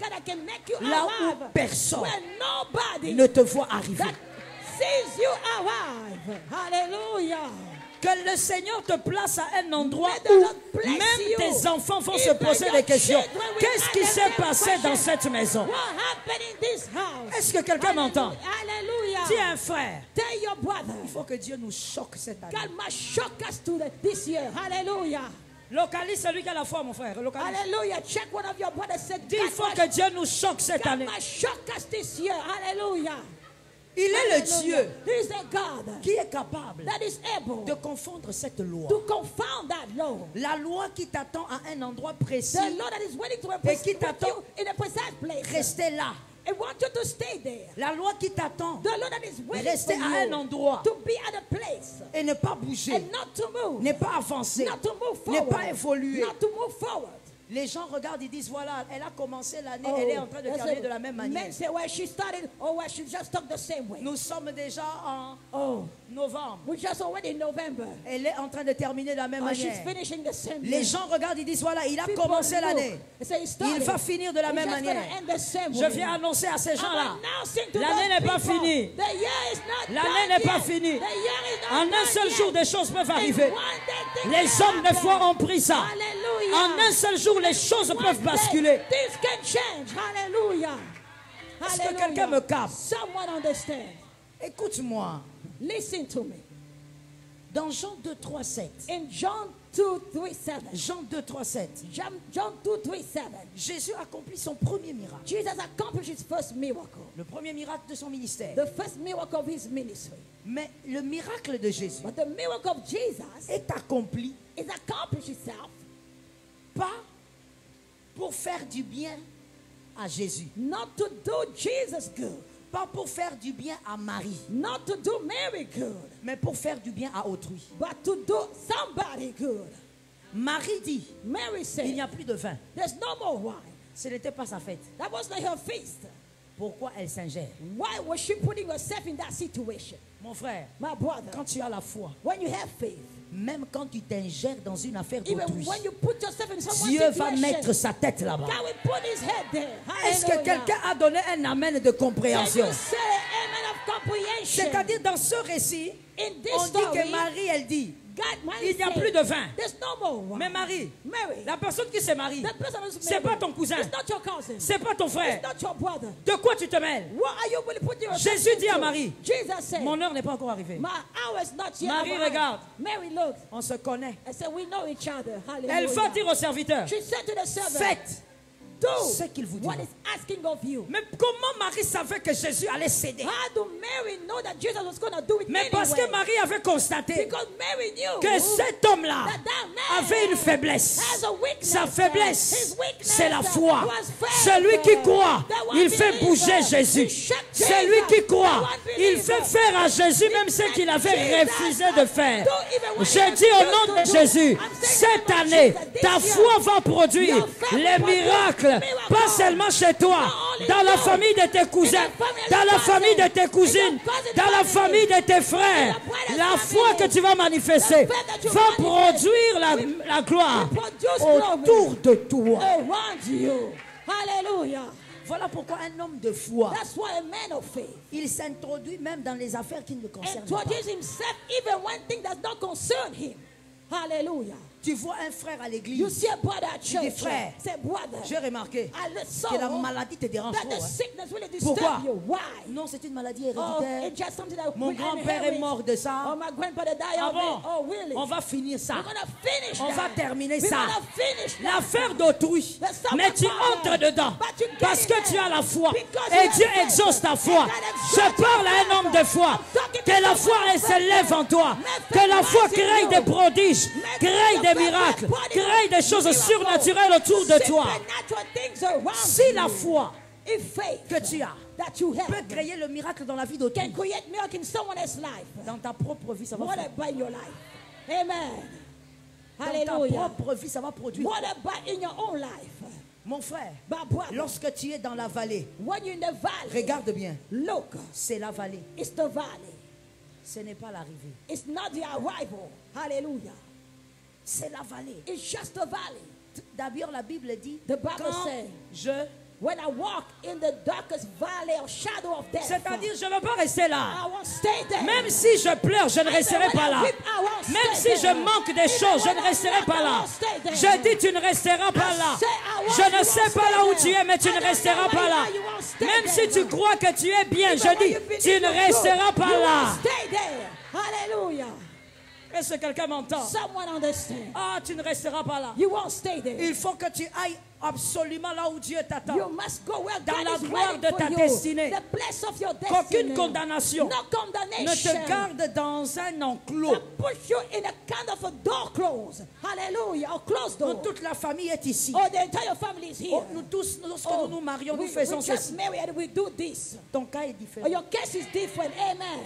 là où personne ne te voit arriver. Hallelujah. Que le Seigneur te place à un endroit où même tes enfants vont se poser des questions. Qu'est-ce qui s'est passé dans cette maison? Est-ce que quelqu'un m'entend? Dis à un frère. Il faut que Dieu nous choque cette année. Localise celui qui a la foi, mon frère. Hallelujah. Check one of your brothers said, dis, il faut que Dieu nous choque cette année. Hallelujah. Il est le Dieu qui est capable de confondre cette loi. La loi qui t'attend à un endroit précis et qui t'attend rester là. It wants you to stay there. La loi qui t'attend. The law that is waiting Rester for à you un endroit. to be at a place. Et ne pas bouger. And not to move. Ne pas avancer. Not to move Ne forward. pas évoluer. Not to move forward. Les gens regardent, ils disent voilà, elle a commencé l'année, elle est en train de terminer de la même manière. Men say, well, she started, or well, she just took the same way. Nous sommes déjà en novembre. We're just already in November. Elle est en train de terminer de la même manière. She's finishing the same Les gens regardent, ils disent voilà, il a commencé l'année. Il va finir de la même manière. Je viens annoncer à ces gens-là, l'année n'est pas finie. L'année n'est pas finie. En un seul jour, des choses peuvent arriver. Les hommes de foi ont pris ça. En un seul jour, les choses peuvent basculer. Est-ce que quelqu'un me capte? Écoute-moi. Listen to me. Dans Jean 2, 3, 7. In John 2, 3, 7. Jean 2, 3, 7. John 2, 3, 7. Jésus accomplit son premier miracle. Jesus accomplished his first miracle. Le premier miracle de son ministère. The first miracle of his ministry. Mais le miracle de Jésus But the miracle of Jesus est accompli is accomplished itself pas pour faire du bien à Jésus. not to do Jesus good. Pas pour faire du bien à Marie. Not to do Mary good. Mais pour faire du bien à autrui. But to do somebody good. Marie dit, Mary said, il n'y a plus de vin. there's no more wine. Ce n'était pas sa fête. That was not her feast. Pourquoi elle s'ingère? Why was she putting herself in that situation? Mon frère, My brother, quand tu as la foi, when you have faith, même quand tu t'ingères dans une affaire even d'autrui, when you put yourself in someone's Dieu va situation, mettre sa tête là-bas. God will put his head there. Est-ce que Hallelujah. quelqu'un a donné un amen de Can compréhension? you say amen of comprehension? C'est-à-dire dans ce récit, In this on dit story, que Marie, elle dit, God il n'y a said, plus de vin. there's no more wine. Mais Marie, Mary, la personne qui se marie, that person who's c'est married, pas ton cousin, it's not your cousin, c'est pas ton frère. it's not your brother. De quoi tu te mêles? What are you really putting yourself Jésus dit à into? Marie, Jesus said, mon heure n'est pas encore arrivée. my hour is not yet Marie arrived. regarde. Mary looked On se connaît. and said, we know each other. Hallelujah. Elle va dire au serviteur, She said to the servant, faites do ce qu'il vous dit. what is asking of you. Mais comment Marie savait que Jésus allait céder? How do Mary know that Jesus was going to do it Mais anyway? parce que Marie avait constaté Because Mary knew que cet homme-là that that man avait une faiblesse. has a weakness. Sa faiblesse, His weakness c'est la foi. was faith. Celui qui croit, The one il fait believer, bouger Jésus. he shook Celui Jesus. qui croit, The one il believer, fait faire à Jésus même ce qu'il avait refusé de faire. Do even what Je he dis au nom de refused to do. Jésus, I'm saying cette that année, Jesus, ta this foi year, va produire your faith les will produce miracles, miracles. pas seulement chez toi, dans la famille de tes cousins, dans la famille de tes cousines, dans la famille de tes frères. La foi que tu vas manifester va produire la gloire autour de toi. around you. Hallelujah. Voilà pourquoi un homme de foi, That's why a man of faith il s'introduit même dans les affaires qui ne le concernent pas. introduces himself even when things does not concern him. Hallelujah. Tu vois un frère à You l'église, see a brother at church. frère. Say, brother. j'ai remarqué I saw que la maladie te dérange that trop. the Hein. sickness really disturb Pourquoi? you. Why? Non, c'est une maladie Oh, héréditaire. it's just something that Mon we grand-père inherit. est mort de ça. Oh, my grandfather died Ah of bon? it. Oh, really? On va finir ça. We're gonna finish On that. va terminer We're ça. gonna finish that. L'affaire d'autrui. There's something Mais tu about entres it. dedans. But you get Parce in que there. tu as la foi. Because Et you Dieu have faith. exauce ta foi. And God Je exalts parle à your un homme de foi. I'm talking Que to la someone foi, elle of faith. s'élève en toi. Let Que la faith foi rise in crée you. des prodiges, Let crée your des faith miracles, body crée des choses miracles. surnaturelles autour de toi. Supernatural things around Si you. la foi If faith que tu as that you have peut créer le miracle dans la vie d'autrui, can create miracle in someone else's life, dans ta propre vie, ça va what faire. about in your life? Amen. Dans ta Hallelujah. propre vie, ça va produire. What about in your own life? Mon frère, My brother, lorsque tu es dans la vallée, when you're in the valley, regarde bien, look, c'est la vallée, it's the valley. ce n'est pas l'arrivée. It's not the arrival. Hallelujah. C'est la vallée. It's just the valley. D'abord, la Bible dit, The Bible quand says, when I walk in the darkest valley of shadow of death, c'est-à-dire, je ne veux pas rester là. I won't stay there. Même si je pleure, je ne resterai pas là. Même si je manque des choses, je ne resterai pas là. Je dis, tu ne resteras pas là. Je ne sais pas là où tu es, mais tu ne resteras pas là. Même si tu crois que tu es bien, je dis, tu ne resteras pas là. Stay there. Hallelujah. Est-ce que quelqu'un m'entend? Someone understand. Ah, tu ne resteras pas là. You won't stay there. Il faut que tu ailles absolument là où Dieu t'attend. You must go where Dans God la is gloire waiting de for ta you. destinée. The place of your Qu'aucune destiny. condamnation No condemnation. ne te garde dans un enclos. That puts you in a kind of a door close. Hallelujah. Or closed door. Toute la famille est ici. Oh, the entire family is here. Nous tous, lorsque nous nous marions, nous faisons we just ceci. marry and we do this. Ton cas est différent. Your case is different. Amen.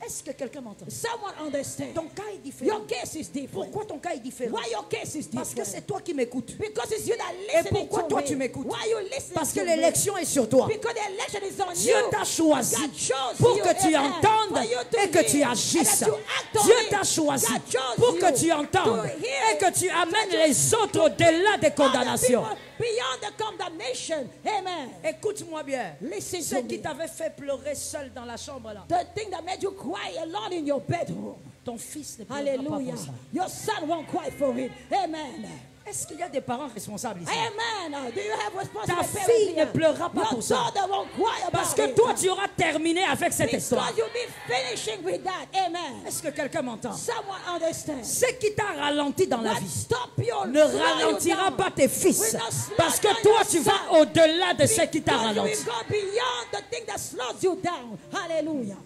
Est-ce que quelqu'un m'entend? Someone understand. Ton cas est différent. Your case is different. Pourquoi ton cas est différent? Why your case is different? Parce que c'est toi qui m'écoutes. Because it's you that Et listening pourquoi to toi me. tu m'écoutes? Why you listening Parce que to l'élection me? est sur toi. Because the election is on Dieu you. t'a choisi God chose pour you, que tu amen, entendes for you to et que tu hear, agisses. and that you act on Dieu it. t'a choisi God chose pour you que tu entendes to hear, et que tu amènes that you- les autres au-delà des other condamnations. people beyond the condemnation. Amen. Écoute-moi bien. Listen Ce to qui me. t'avait fait pleurer seul dans la chambre là, The thing that made you cry alone in your bedroom. ton fils ne pleurera pas Hallelujah. pour ça. Your son won't cry for it. Amen. Est-ce qu'il y a des parents responsables ici? Amen. Do you have responsible Ta parents fille ne here? pleurera pas Your pour ça. daughter won't cry about Parce que it. toi, tu auras terminé avec cette histoire. Because you'll be finishing with that. Amen. Est-ce que quelqu'un m'entend? Someone understands. Ce qui t'a ralenti dans la What vie stop you, ne slow you ralentira down. pas tes fils. Will not slow Parce que down toi, your tu vas son. au-delà de ce qui t'a Because you ralenti. will go beyond the thing that slows you down. Hallelujah.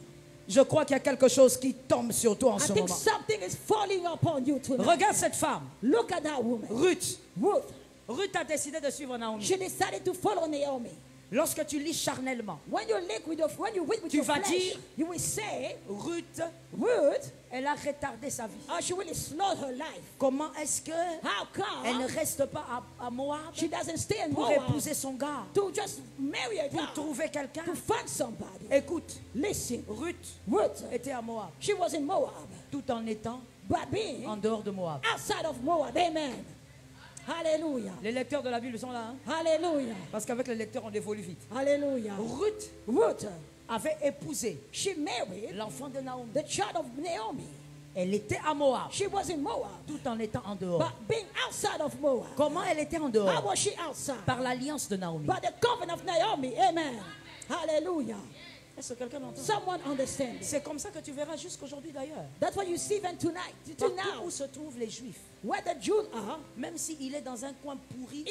Je crois qu'il y a quelque chose qui tombe sur toi en I ce think moment. something is falling upon you tonight. Regarde cette femme, Look at that woman. Ruth. Ruth. Ruth a décidé de suivre Naomi. She decided to follow Naomi. Lorsque tu lis charnellement, When you live with Tu your vas flesh, dire- you will say, Ruth, Ruth, elle a retardé sa vie. she really slowed her life. Comment est-ce que How elle ne come reste pas à Moab she doesn't stay in pour Moab épouser son gars, to just marry a pour guy, trouver quelqu'un? to find somebody? Écoute, Listen, Ruth Ruth, était à Moab, she was in Moab, tout en étant but being en dehors de Moab. outside of Moab. Amen. Hallelujah. Les lecteurs de la Bible sont là, hein? Hallelujah. Parce qu'avec les lecteurs, on évolue vite. Hallelujah. Ruth, avait épousé she married l'enfant de Naomi. the child of Naomi. Elle était à Moab, She was in Moab, tout en étant en dehors. but being outside of Moab. Comment elle était en How dehors? was she outside? Par l'alliance de Naomi. By the covenant of Naomi. Amen. Hallelujah. Est-ce que quelqu'un m'entend? Someone understands. C'est comme ça que tu verras jusqu'aujourd'hui d'ailleurs. That's what you see even tonight. To Partout now, où se trouvent les Juifs, where the Jews are, même s'il est dans un coin pourri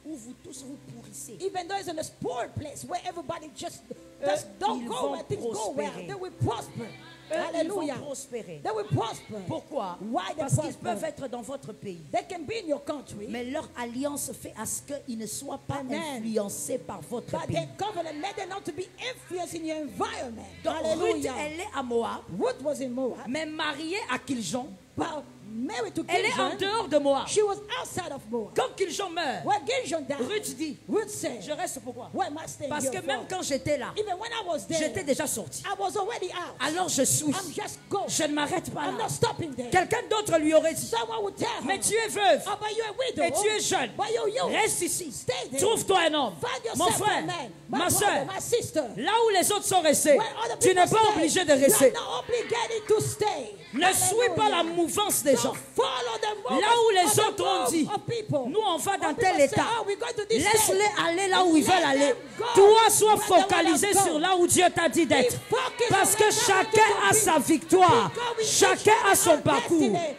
où vous tous vous pourrissez, even though it's in a spoiled place where everybody just ils don't go vont where things go well, prospérer. they will prosper. ils Hallelujah. vont prospérer. They will prosper. Pourquoi? Why they Parce qu'ils prosper? peuvent être dans votre pays. They can be in your country, Mais leur alliance fait à ce qu'ils ne soient pas Amen. influencés par votre but pays. their covenant made them not to be influenced in your environment. Donc Ruth, Hallelujah. elle est à Moab, Ruth was in Moab, mais mariée à Kiljon. but married to Elle est en Giljon. dehors de Moab. She was outside of Moab. Quand Kiljon meurt, When Giljon died, Ruth dit, Ruth said, je reste pourquoi? why am I staying Parce here que même for? quand j'étais là, Even when I was there, j'étais déjà sortie. I was already out. Alors je suis. I'm just going. Je ne m'arrête pas I'm là. not stopping there. Quelqu'un d'autre lui aurait dit, Someone would tell her, mais tu es veuve oh, but you're a widow. et tu es jeune. But you're young. Reste ici. Stay there. Trouve-toi un homme. Find Mon yourself a frère, man. My ma brother, soeur, my sister. là où les autres sont restés, Where other tu people n'es pas stay, obligé de you rester. are not obligated to stay. Ne suis pas la Hallelujah. mouvance des gens. Don't follow the movement Là où les of the autres ont move dit, of people. nous on va dans When tel people say, état. oh, we're going to this Laisse-les state. aller là où ils Let veulent aller. them go Toi, sois where they wanna focalisé go. sur là où Dieu t'a dit d'être. Be focused Parce on que where God chacun wants you a to sa be. victoire. Because we Chacun each a son have parcours. destiny.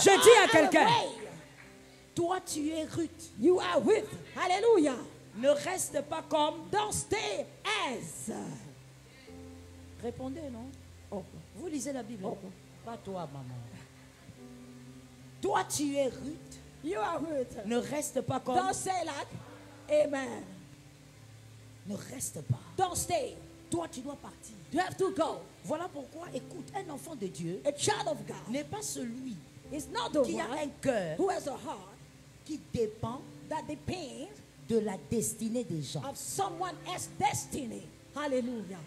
Je And dis à all quelqu'un, the way. toi tu es Ruth. You are with. Hallelujah. Ne reste pas comme. Don't stay as. Répondez, non? Oh. Vous lisez la Bible. Oh. Pas toi, maman. Toi tu es Ruth. You are with. Ne reste pas comme. Don't say like, amen. Ne reste pas. Don't stay. Toi tu dois partir. You have to go. Voilà pourquoi, écoute, un enfant de Dieu A child of God n'est pas celui is not the qui a un one cœur who has a heart qui dépend that depends de la destinée des gens. of someone else's destiny. Hallelujah.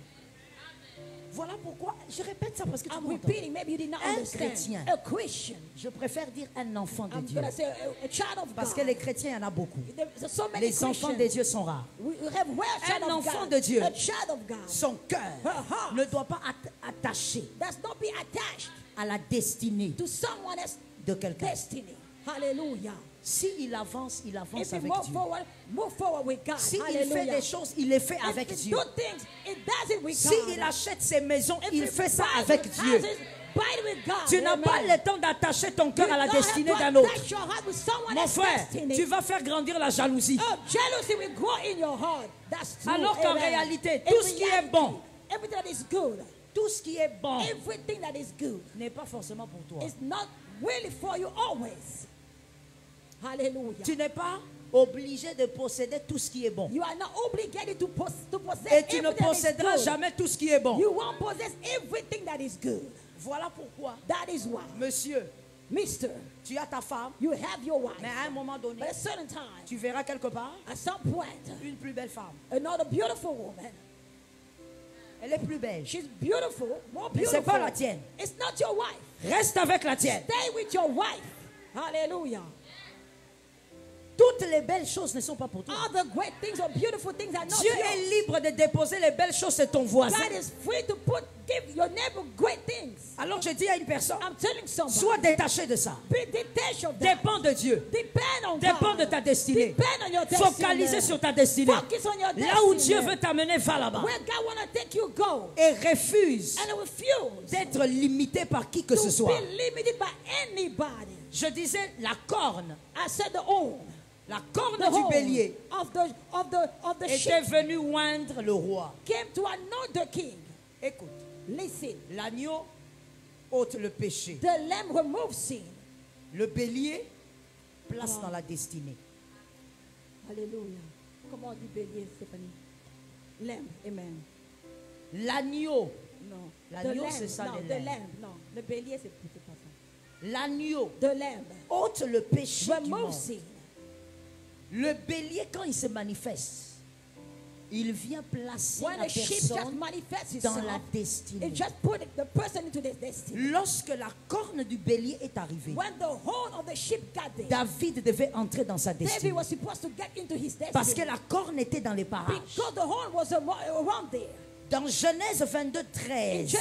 Voilà pourquoi, je répète ça parce que tu I'm m'entends. repeating, maybe you did not Un understand. chrétien. A Christian. Je préfère dire un enfant de I'm Dieu. going to say a child of Parce God. que les chrétiens, il y en a beaucoup. There's so many Les enfants de Christians. Dieu sont rares. We have well child Un of enfant God. de Dieu. A child of God. Son cœur heart ne doit pas être attaché does not be attached à la destinée to someone else's de quelqu'un. destiny. Hallelujah. S'il avance, il avance If you avec Dieu. move forward with God. S'il Hallelujah. fait des choses, il les fait avec If Dieu. he do things, it does it with S'il God. achète ses maisons, If il he fait ça buys avec his Dieu. houses, Tu n'as pas le temps d'attacher ton cœur à la destinée d'un autre. Mon frère, tu vas faire grandir la jalousie. Alors qu'en réalité, tout ce qui est bon, tout ce qui est bon n'est pas forcément pour toi. Tu n'es pas obligé de posséder tout ce qui est bon. Et tu ne posséderas jamais tout ce qui est bon. Voilà pourquoi, monsieur, tu as ta femme, mais à un moment donné, tu verras quelque part une plus belle femme. Elle est plus belle. Mais ce n'est pas la tienne. Reste avec la tienne. Hallelujah. Toutes les belles choses ne sont pas pour toi. Dieu est libre de déposer les belles choses chez ton voisin. Alors je dis à une personne, sois détaché de ça. Dépends de Dieu. Dépends de ta destinée. Focalisez sur ta destinée. Là où Dieu veut t'amener, va là-bas. Et refuse d'être limité par qui que ce soit. Je disais la corne. La corne du bélier était venue oindre le roi. Écoute, l'agneau ôte le péché. Le bélier place dans la destinée. Alléluia. Comment on dit bélier, Stéphanie? Amen. L'agneau. Non. L'agneau, c'est ça, le lamb. Non, le bélier, c'est pas ça. L'agneau ôte le péché du monde. Le bélier, quand il se manifeste, il vient placer la personne dans la destinée. Lorsque la corne du bélier est arrivée, David devait entrer dans sa destinée. Parce que la corne était dans les parages. Dans Genèse 22, 13,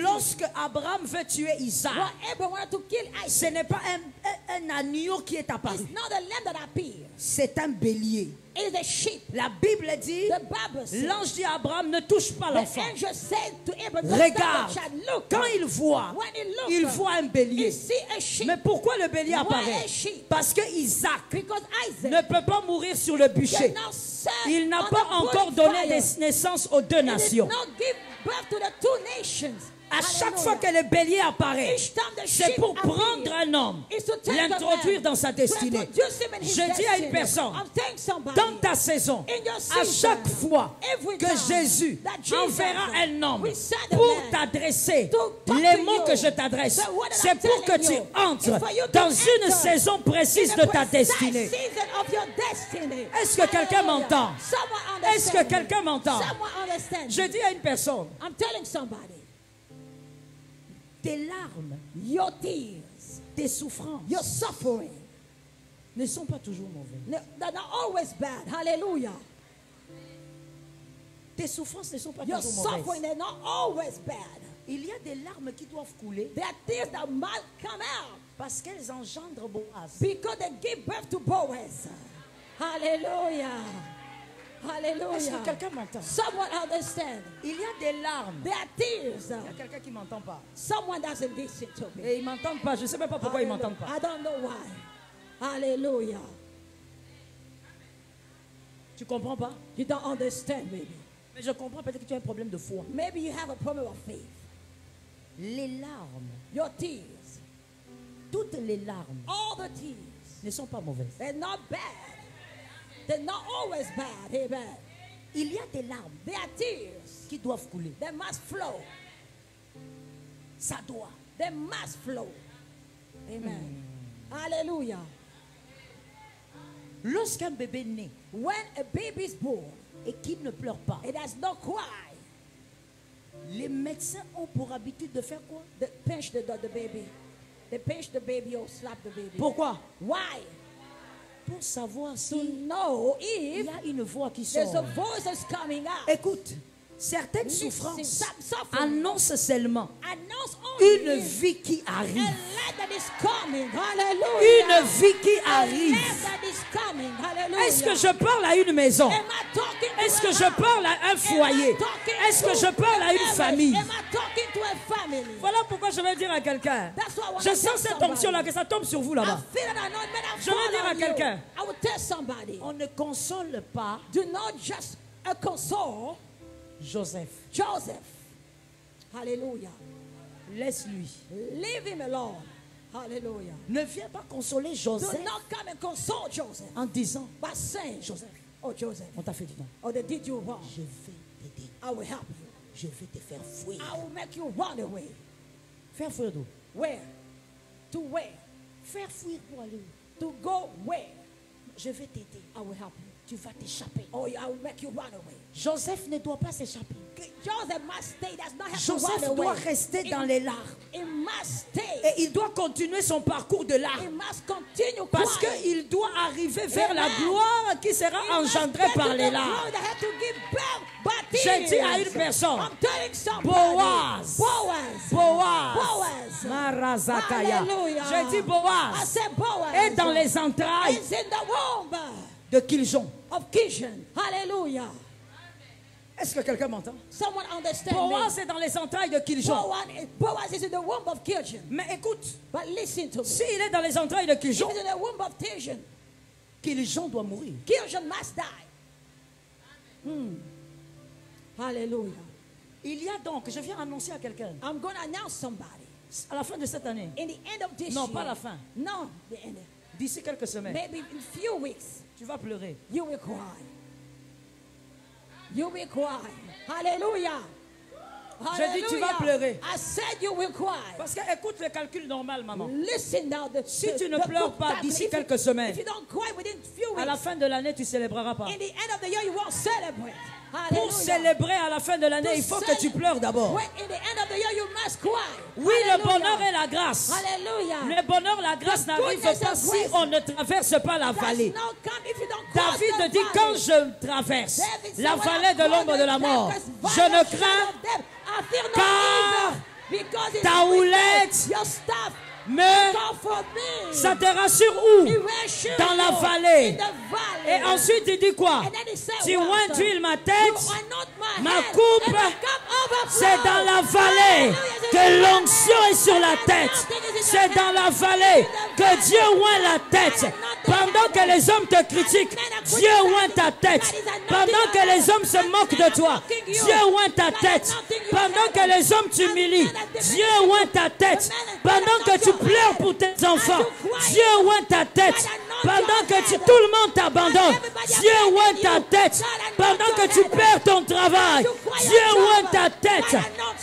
lorsque Abraham veut tuer Isaac, ce n'est pas un agneau qui est apparu. C'est un bélier. La Bible dit, l'ange dit à Abraham, ne touche pas l'enfant. Regarde, quand il voit un bélier. Mais pourquoi le bélier apparaît? Parce que Isaac ne peut pas mourir sur le bûcher. Il n'a pas encore donné naissance aux deux nations. À chaque fois que le bélier apparaît, c'est pour prendre un homme, l'introduire dans sa destinée. Je dis à une personne, dans ta saison, à chaque fois que Jésus enverra un homme pour t'adresser les mots que je t'adresse, c'est pour que tu entres dans une saison précise de ta destinée. Est-ce que quelqu'un m'entend? Est-ce que quelqu'un m'entend? Je dis à une personne, tes larmes, your tears, tes souffrances, your suffering ne sont pas toujours mauvaises. They're not always bad. Hallelujah. Tes souffrances ne sont pas your toujours suffering, mauvaises. they're not always bad. Il y a des larmes qui doivent couler. There are tears that must come out parce qu'elles engendrent Boaz. Because they give birth to Boaz. Hallelujah. Hallelujah. Est-ce que quelqu'un m'entend? Someone understand. Il y a des larmes. There are tears. Il y a quelqu'un qui ne m'entend pas. Someone doesn't listen to me. Et ils ne m'entendent pas. Je ne sais même pas pourquoi ils ne m'entendent pas. I don't know why. Hallelujah. Tu comprends pas? You don't understand, maybe. Mais je comprends, peut-être que tu as un problème de foi. Maybe you have a problem of faith. Les larmes. Your tears. Toutes les larmes. All the tears. Ne sont pas mauvaises. They're not bad. They're not always bad. Amen. Il y a des larmes. There are tears qui doivent couler. They must flow. Ça doit. They must flow. Amen. Hallelujah. Lorsqu'un bébé naît, when a baby is born, et qu'il ne pleure pas, it has no cry, les médecins ont pour habitude de faire quoi? They pinch the baby. They pinch the baby or slap the baby. Pourquoi? Why? Pour savoir si il y a une voix qui sort. A voice is coming out. Écoute, certaines souffrances annoncent seulement une vie qui arrive. Une vie qui arrive. Est-ce que je parle à une maison? Est-ce que je parle à un foyer? Est-ce que je parle à une famille? Voilà pourquoi je vais dire à quelqu'un. Je sens cette onction-là, que ça tombe sur vous là-bas. Je vais dire à quelqu'un. On ne console pas Joseph. Hallelujah. Laisse-lui. Leave him alone. Hallelujah. Ne viens pas consoler Joseph. Do not come and console Joseph. En disant, but saying, Joseph, oh Joseph, on t'a fait du mal. Oh, they did you wrong. Je vais t'aider. I will help you. Je vais te faire fuir. I will make you run away. Faire fuir d'où? Where? To where? Faire fuir pour aller où? To go where? Je vais t'aider. I will help you. Tu vas t'échapper. Oh, I will make you run away. Joseph ne doit pas s'échapper. Joseph must stay. Does not have Joseph to run away. doit rester dans les larmes. He must stay. Et il doit continuer son parcours de larmes. He must continue parce qu'il doit arriver vers la gloire qui sera engendrée par les larmes. J'ai dit à une personne, Boaz, Marazakaya. J'ai dit Boaz est dans les entrailles de Kiljon. Hallelujah. Est-ce que quelqu'un m'entend? Someone understand Boaz est dans les entrailles de Kiljon. Boaz is in the womb of Kiljon. Mais écoute, but listen to me. S'il est dans les entrailles de Kiljon, in the womb of Kiljon, Kiljon doit mourir. Kiljon must die. Hallelujah. Il y a donc, je viens annoncer à quelqu'un. I'm going to announce somebody. À la fin de cette année. In the end of this non, year. pas la fin. No, the end. D'ici quelques semaines. Maybe in few weeks. Tu vas pleurer. You will cry. You will cry. Hallelujah. J'ai dit tu vas pleurer. I said you will cry. Parce que écoute le calcul normal, maman. Listen now. Si tu ne pleures pas d'ici quelques semaines, à la fin de l'année, tu ne célébreras pas. In the end of the year, you won't celebrate. Pour célébrer à la fin de l'année, il faut que tu pleures d'abord. Oui, le bonheur et la grâce. Le bonheur, la grâce n'arrive pas si on ne traverse pas la vallée. David dit, quand je traverse la vallée de l'ombre de la mort, je ne crains car ta houlette ça te rassure où? Dans la vallée. Et ensuite il dit quoi? Tu ointuiles ma tête, ma coupe, c'est dans la vallée que l'onction est sur la tête. C'est dans la vallée que Dieu oint la tête. Pendant que les hommes te critiquent, Dieu oint ta tête. Pendant que les hommes se moquent de toi, Dieu oint ta tête. Pendant que les hommes t'humilient, Dieu oint ta tête. Pendant que tu pleures pour tes enfants, Dieu oint ta tête. Pendant que tout le monde t'abandonne, Dieu oint ta tête. Pendant que tu perds ton travail, Dieu oint ta tête.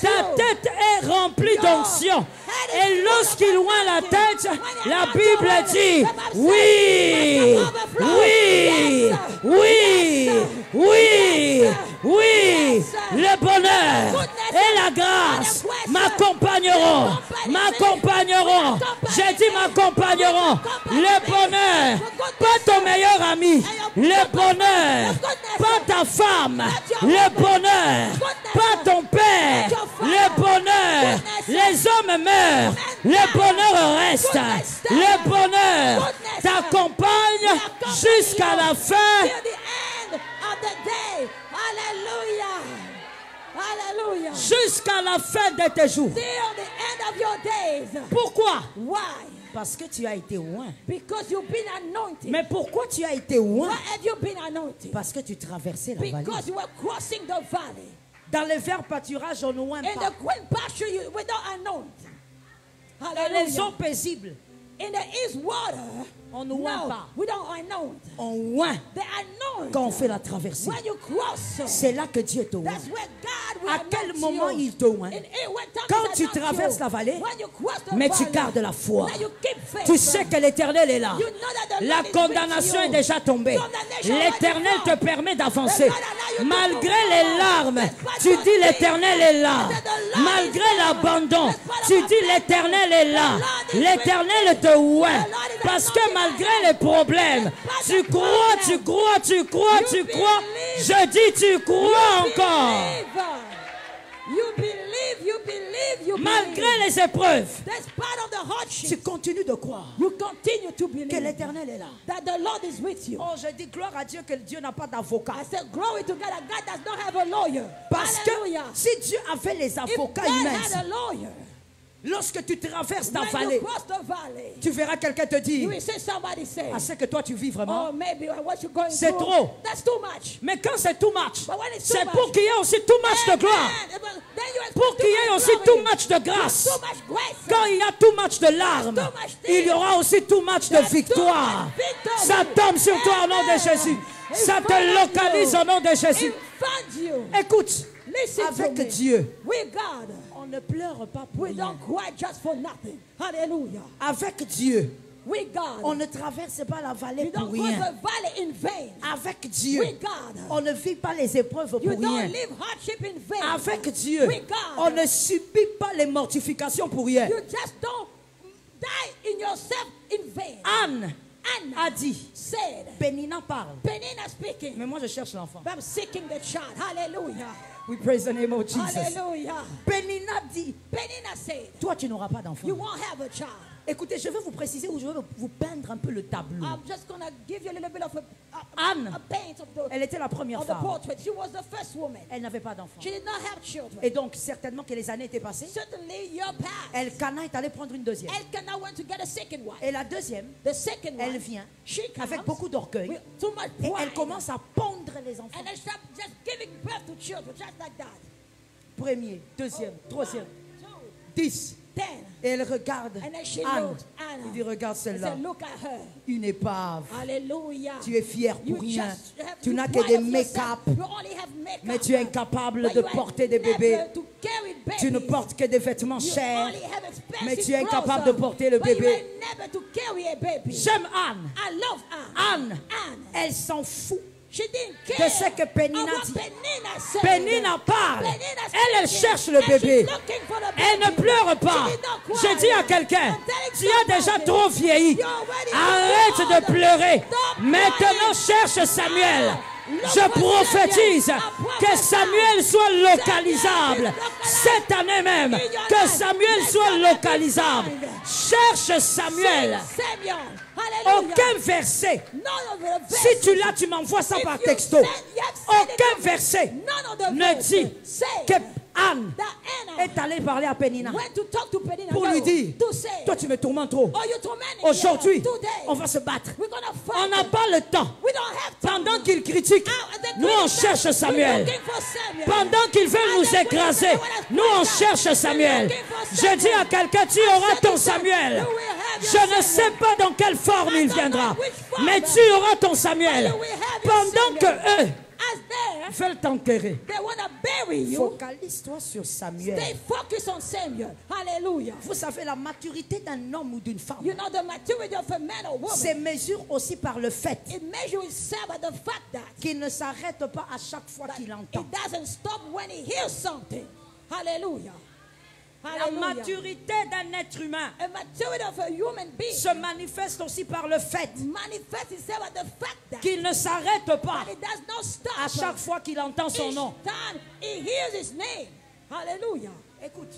Ta tête est remplie d'onction. Et lorsqu'il oint la tête, la Bible dit, oui, oui, oui, oui, oui, le bonheur et la grâce m'accompagneront, m'accompagneront. J'ai dit m'accompagneront. Le bonheur, pas ton meilleur ami. Le bonheur, pas ta femme. Le bonheur, pas ton père. Le bonheur, les hommes meurent. Le bonheur reste. Le bonheur t'accompagne jusqu'à la fin. Jusqu'à la fin de tes jours. Pourquoi? Parce que tu as été oint. Mais pourquoi tu as été oint? Parce que tu traversais la vallée. Dans les verts pâturages, on oint pas. Dans les eaux paisibles, on n'oint pas. On oint quand on fait la traversée. C'est là que Dieu te oint. À quel moment il te oint? Quand tu traverses la vallée, mais tu gardes la foi. Tu sais que l'Éternel est là. La condamnation est déjà tombée. L'Éternel te permet d'avancer. Malgré les larmes, tu dis l'Éternel est là. Malgré l'abandon, tu dis l'Éternel est là. L'Éternel te oint. Parce que malgré les problèmes, tu crois, tu crois, tu crois, tu crois. Je dis tu crois encore. Malgré les épreuves, despite of the hardships, tu continues de croire you continue to believe que l'Éternel est là. that the Lord is with you. Oh, je dis gloire à Dieu que Dieu n'a pas d'avocat. I said, glory to God that God does not have a lawyer. Parce Hallelujah. que si Dieu avait les If avocats God immenses, had a lawyer, lorsque tu traverses ta when vallée, you cross the valley, tu verras quelqu'un te you dire, will see somebody say, ah, c'est que toi tu vis vraiment. oh, maybe what you're going C'est through, trop. that's too much. Mais quand c'est too much, But when it's too c'est much, pour qu'il y ait aussi too much de gloire. Amen. Then you expect Pour qu'il y ait too aussi much too glory, much de grâce. too much grace. Quand il y a too much de larmes, too much il y aura aussi too much de There's too victoire. much victory. Ça tombe sur toi au nom de Amen. Jésus. In Ça te front of localise you. au nom de Jésus. In front you. Écoute, Listen to avec me. Dieu, With God, on ne pleure pas pour we rien. don't cry just for nothing. Hallelujah. Avec Dieu, With God, on ne traverse pas la vallée you pour don't cross rien. the valley in vain. Avec Dieu, With God, on ne vit pas les épreuves you pour don't rien. live hardship in vain. Avec Dieu, With God, on ne subit pas les mortifications pour rien. you just don't die in yourself in vain. Anne Anna a dit, said, Pénina parle, Penina speaking, mais moi je cherche l'enfant. I'm seeking the child. Hallelujah. We praise the name of Jesus. Hallelujah. Pénina dit, Penina said, toi tu n'auras pas d'enfant. you won't have a child. Écoutez, je vais vous préciser ou je vais vous peindre un peu le tableau. I'm just going to give you a little bit of Anne, a paint of the, elle était la première of the femme. portrait. She was the first woman. Elle n'avait pas d'enfant. She did not have children. Et donc, certainement que les années étaient passées. Certainly, your past. Elkanah est allé prendre une deuxième. Elkanah went to get a second wife. Et la deuxième, The second elle one, vient she comes avec beaucoup d'orgueil. with too much Et pride. elle commence à pondre les enfants. And then start just giving birth to children, just like that. Premier, deuxième, troisième, 1, 10. 2, 10. Et elle regarde And then she Anne. looked, Anna. Il dit, regarde I celle-là, said, look at her. une épave. Hallelujah. Tu es fier You pour rien. just have Tu to n'as que pride des of yourself. make-up. You only have make-up. Mais tu es incapable But de you are porter des never bébés. to carry babies. Tu ne portes que des vêtements You chers. only have expensive Mais tu es clothes incapable de on. porter le But you bébé. are never to carry a baby. J'aime Anne. I love Anne. Anne, Anne. elle s'en fout. She didn't de care ce que Pénina of what dit. Penina said. Pénina parle. Penina Elle speaking. cherche le And bébé. she's looking for the Elle ne baby. pleure pas. She did not cry. Je dis à quelqu'un, I'm telling tu as déjà somebody, trop vieilli. you're already Arrête too de old. pleurer. Stop Maintenant, crying. cherche Samuel. Look Je for prophétise Samuel. que Samuel soit localisable Samuel is cette année même. in your Que life. Samuel Let soit Samuel localisable. be Cherche Samuel. Samuel. Hallelujah. Aucun verset. None of the Si verses. tu l'as, tu m'envoies ça If par you texto. said- you have said it Aucun to me. verset None of the ne verses dit say que Anne that Anna est allée parler à Pénina went to talk to Penina pour lui dire, to say, toi tu me tourments trop. oh, you tormenting me. Aujourd'hui, Today, on va se battre. we're gonna On fight. n'a pas le temps. We don't have time. Pendant qu'il critique, nous on cherche Samuel. Pendant qu'ils veulent nous écraser, nous on cherche Samuel. Je dis à quelqu'un, tu auras ton Samuel. Je ne sais pas dans quelle forme il viendra, mais tu auras ton Samuel. Pendant que eux As there, veulent t'enterrer, they want to bury you. focalise-toi sur Samuel. They focus on Samuel. Hallelujah. Vous savez, la maturité d'un homme ou d'une femme You know the maturity of a man or woman. se mesure aussi par le fait It measures itself by the fact that qu'il ne s'arrête pas à chaque fois qu'il entend. it doesn't stop when he hears something. Hallelujah. La Hallelujah. maturité d'un être humain A maturity of a human being se manifeste aussi par le fait manifests itself by the fact that qu'il ne s'arrête pas but it does not stop à chaque fois qu'il entend son each nom. time he hears his name. Hallelujah. Écoute,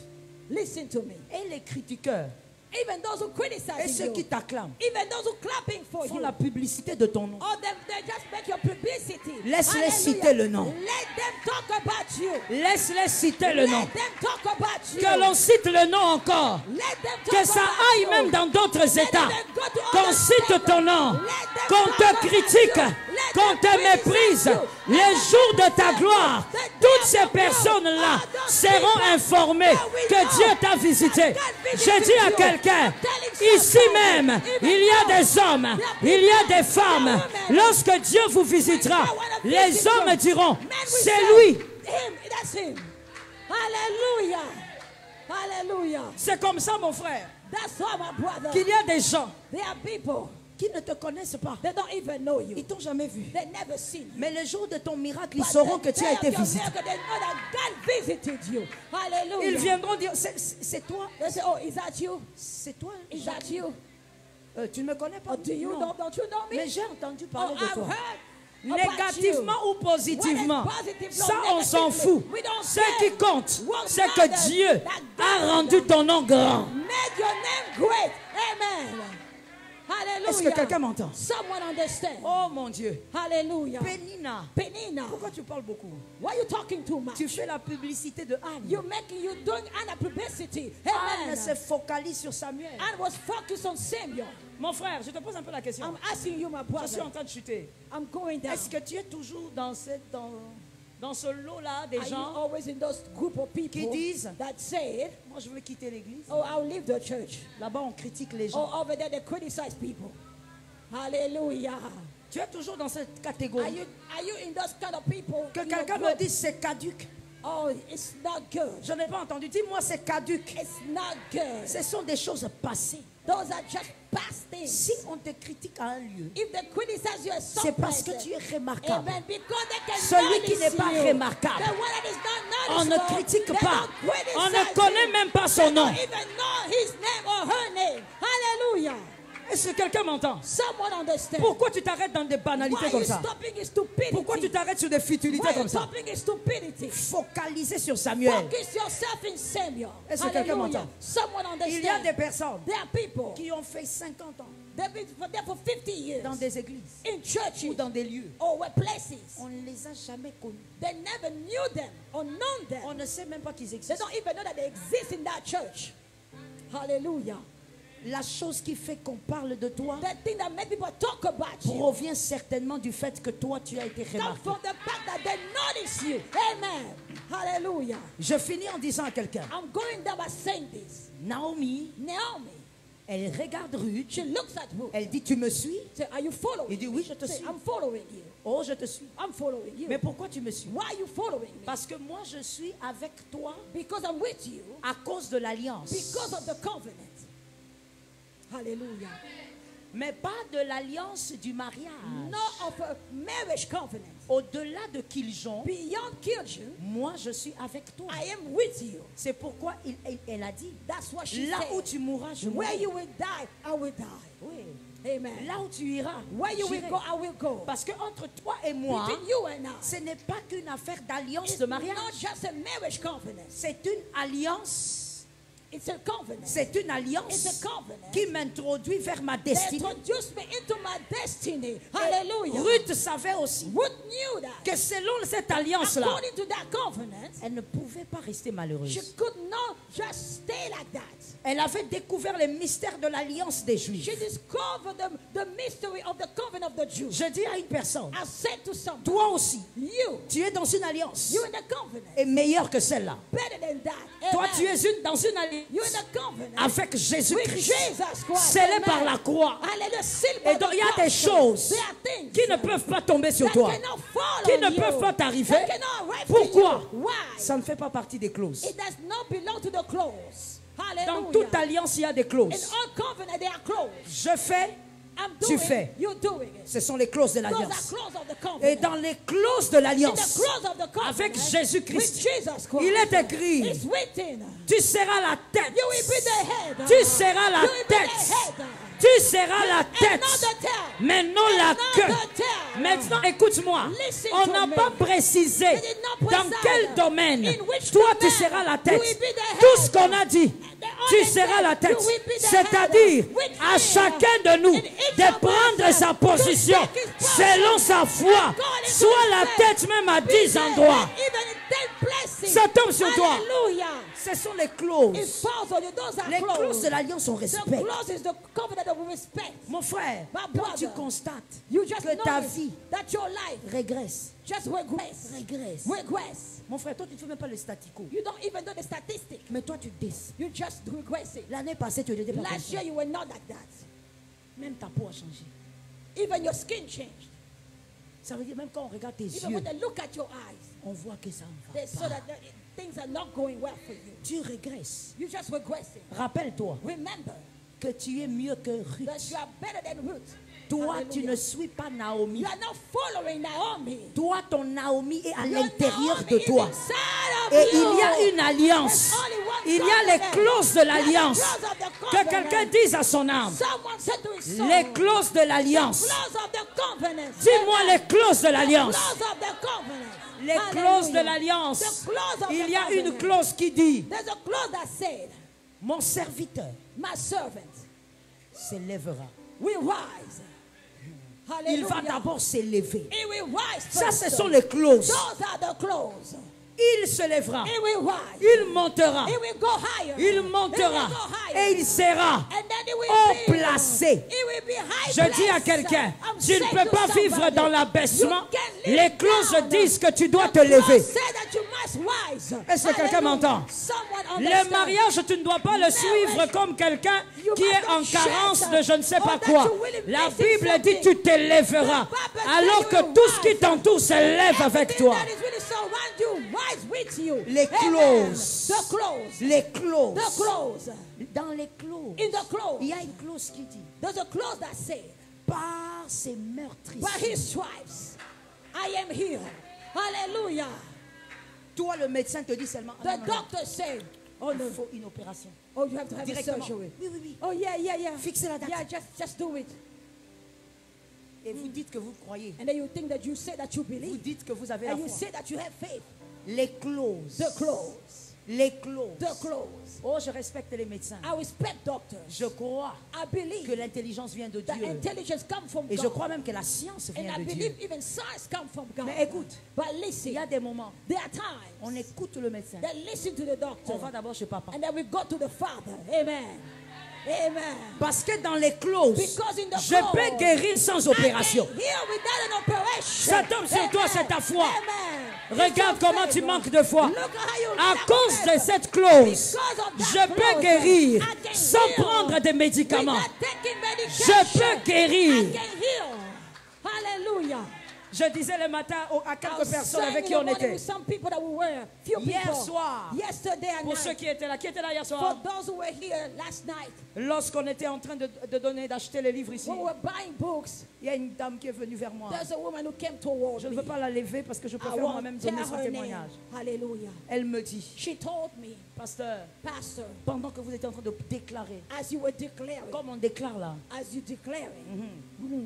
Listen to me. et les critiqueurs Even those who et criticize ceux you, qui t'acclament even those who clapping for font you, la publicité de ton nom. or they just make your publicity. Laisse-les Hallelujah. citer le nom. Let them talk about you. Laisse-les citer le nom. Let them talk about you. Que l'on cite le nom encore. Let them talk Que ça about aille you. même dans d'autres Let états. them go to Qu'on other cite states. ton nom. Let them Qu'on talk te about critique. you. Let Qu'on them te méprise. criticize you. Les Let jours them de ta say gloire. that Toutes they ces will personnes-là know. Those seront people informées that we que know Dieu t'a visité. that God Je dis à visited you. quelqu'un, I'm telling ici somebody, même, even il y a now, des hommes, there are il y a people, des femmes. there are women. Lorsque Dieu vous visitera, When God wanna les visit hommes you, diront, men will c'est say, lui. Him, that's him. Hallelujah. Hallelujah. C'est comme ça, mon frère, That's all, my brother. qu'il y a des gens There are people, qui ne te connaissent pas. they don't even know you. Ils t'ont jamais vu. They never seen you. Mais le jour de ton miracle, ils But sauront the que tu as day été of your visité. miracle, they know that God visited you. Hallelujah. Ils viendront dire, c'est toi. They say, oh, is that you? C'est toi. Is that you? Tu ne me connais pas. Oh, do you Non. don't you know me? Mais j'ai entendu Oh, parler de I've toi. heard négativement ou positivement, ça on s'en fout. Ce qui compte, c'est que Dieu a rendu ton nom grand. Made your name great. Amen. Hallelujah. Est-ce que quelqu'un m'entend? Someone understand? Oh mon Dieu. Hallelujah. Penina. Penina. Pourquoi tu parles beaucoup? Why are you talking too much? Tu fais la publicité de Anne. You're doing Anna publicity. Anne se focalise sur Samuel. Anne was focused on Samuel. Mon frère, je te pose un peu la question. I'm asking you, my brother. Je suis en train de chuter. I'm going down. Est-ce que tu es toujours dans ce lot-là des gens always in those group of people qui disent that say, moi je veux quitter l'église. Oh, I'll leave the church. Là-bas on critique les gens. Oh, over there they criticize people. Hallelujah. Tu es toujours dans cette catégorie. Are you in those kind of people? Que quelqu'un me dise c'est caduc. Oh, it's not good. Je n'ai pas entendu. Dis-moi c'est caduc. It's not good. Ce sont des choses passées. Those are just past things. Si on te critique à un lieu, if they criticize you, c'est parce que tu es remarquable. Amen. Because they can Celui qui n'est pas remarquable, on ne critique pas. On ne connaît même pas son nom. Even know his name or her name. Hallelujah. Est-ce que quelqu'un m'entend? Someone understand. Pourquoi tu t'arrêtes dans des banalités comme ça? Pourquoi tu t'arrêtes sur des futilités comme ça? Focalisez sur Samuel. Focus yourself in Samuel. Est-ce que quelqu'un m'entend? Il y a des personnes qui ont fait 50 ans they've been there for 50 years dans des églises in churches ou dans des lieux. Or places. On ne les a jamais connus. They never knew them or known them. On ne sait même pas qu'ils existent. They don't even know that they exist in that church. Hallelujah. La chose qui fait qu'on parle de toi provient certainement du fait que toi tu as été remarqué. Amen. Hallelujah. Je finis en disant à quelqu'un. Naomi, elle regarde Ruth. She looks at Ruth. Elle dit tu me suis? Are you following? Il dit oui je te suis. I'm following you. Oh je te suis. I'm following you. Mais pourquoi tu me suis? Why are you following me? Parce que moi je suis avec toi. Because I'm with you. À cause de l'alliance. Because of the covenant. Hallelujah. Mais pas de l'alliance du mariage. Not of a marriage covenant. Au-delà de Kiljon, beyond Kiljon, moi je suis avec toi. I am with you. C'est pourquoi elle a dit, that's what she là said. Où tu mourras, je mourrai. Where you will die, I will die. Oui. Amen. Là où tu iras, where you will go, I will go. Parce que entre toi et moi, ce n'est pas qu'une affaire d'alliance de mariage. Not just a marriage covenant. C'est une alliance. It's a covenant. C'est une alliance qui m'introduit vers ma destinée. Me into my destiny. Hallelujah. Ruth savait aussi Ruth knew that. Que selon cette alliance-là, covenant, elle ne pouvait pas rester malheureuse. She could not just stay like that. Elle avait découvert les mystères de l'alliance des Juifs. She discovered the mystery of the covenant of the Jews. Je dis à une personne, I said to someone, toi aussi, tu es dans une alliance in the covenant, et meilleure que celle-là. Better than that. Toi, tu es dans une alliance avec Jésus-Christ, scellé par la croix. Et donc il y a des choses qui ne peuvent pas tomber sur toi, qui ne peuvent pas t'arriver. Pourquoi? Ça ne fait pas partie des clauses. Dans toute alliance, il y a des clauses. Je fais, tu fais. Ce sont les clauses de l'alliance. Et dans les clauses de l'alliance avec Jésus-Christ, il est écrit, tu seras la tête. Tu seras la tête. Tu seras la tête, mais non la queue. Maintenant, écoute-moi. On n'a pas précisé dans quel domaine. Toi, tu seras la tête. Tout ce qu'on a dit, tu seras la tête. C'est-à-dire à chacun de nous de prendre sa position selon sa foi. Soit la tête même à 10 endroits. Ça tombe sur toi. Ce sont les clauses. Les clauses de l'alliance, on respecte. Mon frère, quand tu constates que ta vie régresse, mon frère, toi tu ne fais même pas le statico. Mais toi tu décides. L'année passée tu n'étais pas comme ça. Même ta peau a changé. Even your skin changed. Ça veut dire même quand on regarde tes yeux, when they look at your eyes, on voit que ça ne va so pas. that things are not going well for you. Tu régresses. You just regressing. Rappelle-toi Remember que tu es mieux que Ruth. that you are better than Ruth. Toi, tu ne suis pas Naomi. You are not following Naomi. Toi, ton Naomi est à l'intérieur Naomi de is toi. inside of Et you. il y a une alliance. There's only one Il y a les covenant. clauses de l'alliance. There's the clause of the Que covenant. quelqu'un dise à son âme. Someone said to his soul, Les clauses de l'alliance. clause of the covenant. Dis-moi les clauses de l'alliance. Clause of the covenant. Les clauses de Hallelujah. l'alliance. The clause of Il the y a une covenant. clause qui dit, There's a clause that said, mon serviteur my servant s'élèvera. will rise. Il va Hallelujah. d'abord s'élever. He will rise Ça, first. ce sont les clauses. Those are the clause. Il se lèvera. He will rise. Il montera. He will go higher. Il He montera. will go higher. Et il sera And then he will haut be, placé. he will be high Je dis à placed. quelqu'un, I'm tu ne saying peux to pas vivre somebody, dans l'abaissement. you can live Les clauses down. disent que tu dois The te lever. clause said that you must rise. Est-ce que quelqu'un Hallelujah. m'entend? Someone Le understand. mariage, tu ne dois pas le suivre comme quelqu'un qui est en carence de je ne sais pas quoi. La Bible dit tu t'élèveras. Alors que tout ce qui t'entoure s'élève avec toi. Everything that is really surround you, rise with you. Les Amen. clauses. The clause. Les clauses. The clause. Dans les clauses, In the clause. il y a une clause qui dit There's a clause that says, par ses by meurtrissures. his stripes, I am healed. Hallelujah. Toi, le médecin te dit seulement The doctor said, oh il no, faut une opération. oh you have to have a Directement. surgery. Oui, oui, oui. Oh yeah. Fixez la date. Yeah, just do it. Et vous dites que vous croyez. And then you think that you say that you Vous believe. dites que vous avez la And you foi. say that you have faith. Les clauses. The clause. Les clauses. The clause. Oh, je respecte les médecins. I respect doctors. Je crois I believe que l'intelligence vient de that Dieu. intelligence comes from Et je God. crois même que la science And vient I de Dieu. believe even science comes from God. Mais écoute, But il listen, y a des moments, there are times on écoute le médecin. that listen to the doctor. On va d'abord chez papa. And then we go to the Father. Amen. Amen. Parce que dans les clauses, Because in the je peux clause, guérir sans opération. I can heal without an operation. Ça tombe sur toi, c'est ta foi. Amen. Regarde It's your comment tu faith. manques de foi. Look at how you À lack cause of de faith. cette clause, Because of that je peux clause, guérir I can sans heal prendre des médicaments. without taking medication. Je peux guérir. I can heal. Hallelujah. Je disais le matin à I quelques was personnes saying avec in qui the on morning était. with some people that we were, few Hier people. soir, Yesterday and pour ceux night. qui étaient là hier For soir, those who were here last night, lorsqu'on était en train d'acheter les livres ici, when we were buying books, il y a une dame qui est venue vers moi. there's a woman who came towards Je ne me. veux pas la lever parce que je I préfère won't moi-même tell donner son her name. témoignage. Hallelujah. Elle me dit, She told me, pasteur, Pastor, pendant que vous étiez en train de déclarer, as you were declaring, comme on déclare là, as you declaring,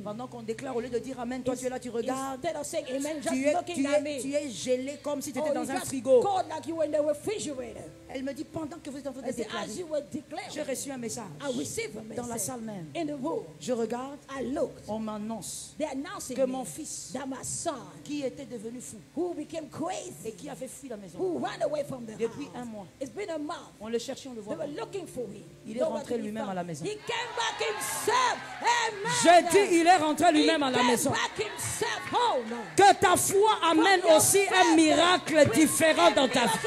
pendant qu'on déclare, au lieu de dire Amen, toi tu es là, tu regardes, instead of saying amen, just tu looking at me. es gelé comme si tu étais Oh, dans you un just frigo. cold like you were in the refrigerator. Elle me dit, pendant que vous êtes en train de I said, déclarer, as you were j'ai declaring, reçu un message. I received a Dans la message salle même. in the room. Je regarde, I looked. on m'annonce They announcing que me mon fils, that my son, qui était devenu fou who became et crazy, qui avait fui la maison, who ran away from the depuis house, un mois, it's been a month. on le cherchait, on le They voit were pas. looking for him. Il est Nowhere rentré to be lui-même found. à la maison. He came back himself. Amen. Je dis, il est rentré lui-même à la He maison. came back himself home. Que ta foi amène aussi un miracle différent dans ta vie.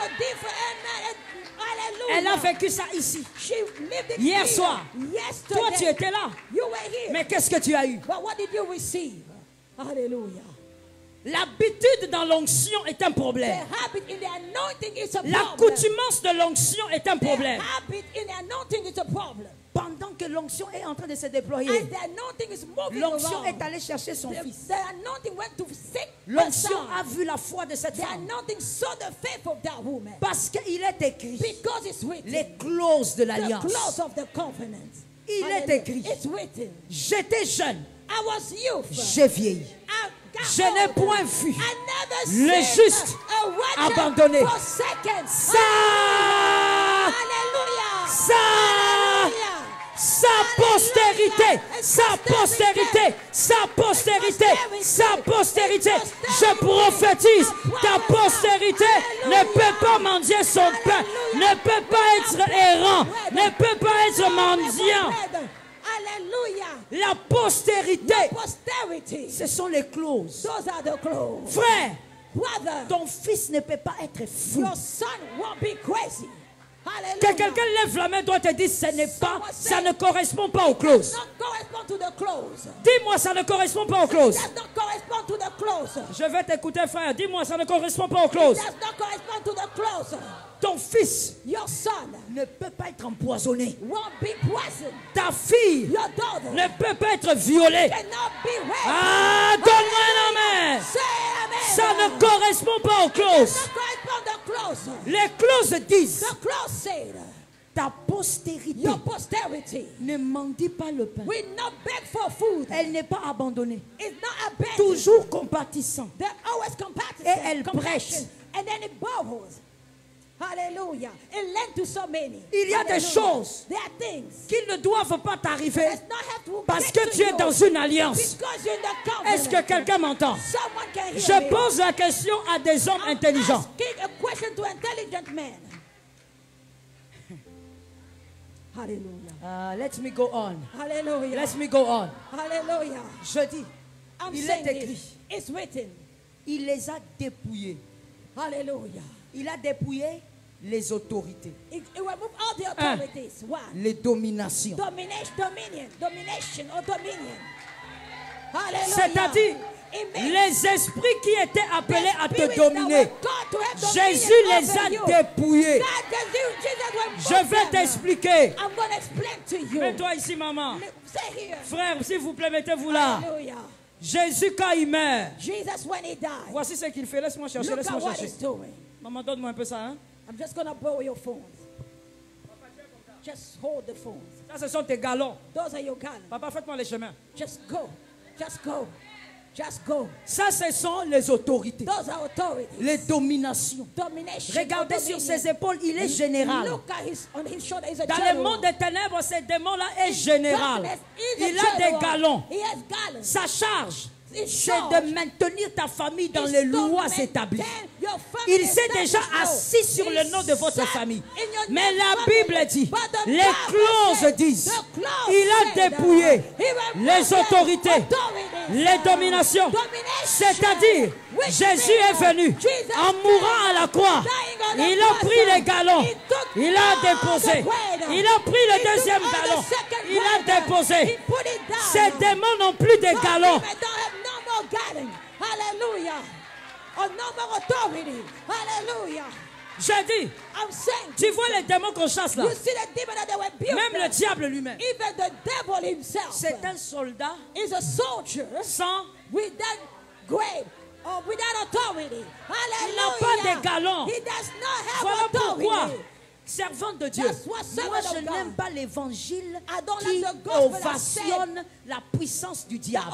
Elle a vécu ça ici. Hier soir. Toi, tu étais là. Mais qu'est-ce que tu as eu? But what did you receive? Hallelujah. L'habitude dans l'onction est un The problème. habit in the anointing is a problem. L'accoutumance de l'onction est un problème. The habit in the anointing is a problem. Pendant que l'onction est en train de se déployer, As the anointing is moving l'onction around, est allée chercher son fils. the anointing went to seek her L'onction son. a vu la foi de cette The femme. anointing saw the faith of that woman. Parce qu'il est écrit, Because it's written. les clauses de The l'alliance. clause of the covenant. Il est Hallelujah. écrit, It's written. j'étais jeune, I was youth. j'ai vieilli. I got Je n'ai old. point vu I never le seen juste a righteous abandonné. forsaken. Ça, Hallelujah. ça, Hallelujah. sa postérité, sa postérité, sa postérité, sa postérité. Je prophétise, ta postérité ne peut pas mendier son pain, ne peut pas être errant, ne peut pas être mendiant. Hallelujah. La postérité, Posterity. ce sont les clauses. Those are the clause. Frère, Brother, ton fils ne peut pas être fou. your son won't be crazy. Que quelqu'un lève la main, doit te dire, ça ne correspond pas aux clauses. Dis-moi, ça ne correspond pas aux clauses. Je vais t'écouter, frère. Dis-moi, ça ne correspond pas aux clauses. Ton fils ne peut pas être empoisonné. Ta fille ne peut pas être violée. Ah, donne-moi un amen. Ça ne correspond pas aux clauses. Les clauses disent, ta postérité ne mendie pas le pain. Elle n'est pas abandonnée. Toujours compatissant. Et elle prêche. Hallelujah. It led to so many. Il y a des choses qui ne doivent pas t'arriver parce que tu es dans une alliance. Est-ce que quelqu'un m'entend? Je pose la question à des hommes intelligents. Hallelujah. Let me go on. Hallelujah. Let me go on. Hallelujah. Je dis, il est écrit. It's written. Il les a dépouillés. Hallelujah. Il a dépouillé les autorités. It removed all the authorities. Les dominations. Domination or dominion. Hallelujah. C'est-à-dire, les esprits qui étaient appelés à te dominer, Jésus les a dépouillés. Je vais t'expliquer. Mets-toi ici, maman. Frère, s'il vous plaît, mettez-vous là. Jésus, quand il meurt, voici ce qu'il fait. Laisse-moi chercher, laisse-moi chercher. Maman, donne-moi un peu ça. Hein? I'm just going to borrow your phones. Just hold the phones. Ça, ce sont tes galons. Those are your gallons. Papa, faites-moi les chemins. Just go. Just go. Just go. Ça, ce sont les autorités. Those are authorities. Les dominations. Regardez sur ses épaules, il est général. On his shoulder, he's a dans le monde des ténèbres, ce démon-là est général. Il a des galons. Sa charge, c'est de maintenir ta famille dans les lois établies. Il s'est déjà assis sur le nom de votre famille. Mais la Bible dit, les clauses disent, il a dépouillé les autorités, les dominations. C'est-à-dire, Jésus est venu en mourant à la croix. Il a pris les galons. Il a déposé. Il a pris le deuxième galon. Il a déposé. Ces démons n'ont plus de galons. Hallelujah. Oh, no more authority. Hallelujah. J'ai dit, tu vois les démons qu'on chasse là. Même le diable lui-même. C'est un soldat sans grade or without authority. Il n'a pas de galons. Voilà pourquoi, servant de Dieu, moi je n'aime pas l'évangile qui ovationne la puissance du diable.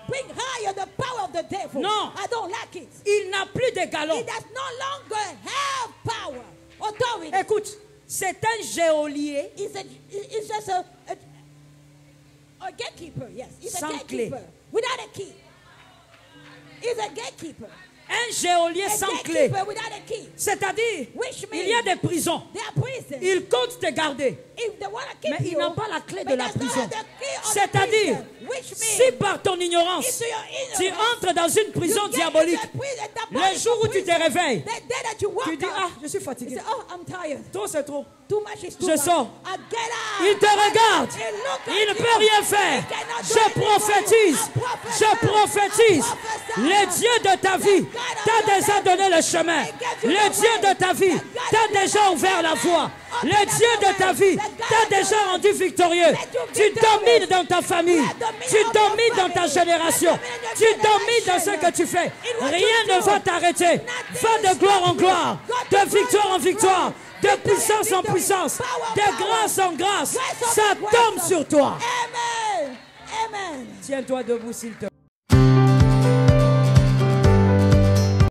Bring higher the power of the devil. Non. I don't like it. Il n'a plus de galons. He does no longer have power, authority. Écoute, c'est un geôlier. It's just a gatekeeper. Yes, he's a gatekeeper. Clé. Without a key. He's a gatekeeper. Un geôlier sans clé. C'est-à-dire, il y a des prisons. Il compte te garder. Mais il n'a pas la clé de la prison. C'est-à-dire, si par ton ignorance, tu entres dans une prison diabolique, le jour où tu te réveilles, tu dis, ah, je suis fatigué. Trop, c'est trop. Je sors. Il te regarde. Il ne peut rien faire. Je prophétise. Le Dieu de ta vie t'a déjà donné le chemin. Le Dieu de ta vie t'a déjà ouvert la voie. Le Dieu de ta vie t'a déjà rendu victorieux. Tu domines dans ta famille. Tu domines dans ta génération. Tu domines dans ce que tu fais. Rien ne va t'arrêter. Va de gloire en gloire, de victoire en victoire, de puissance en puissance, de grâce en grâce. Ça tombe sur toi. Amen. Tiens-toi debout, s'il te plaît.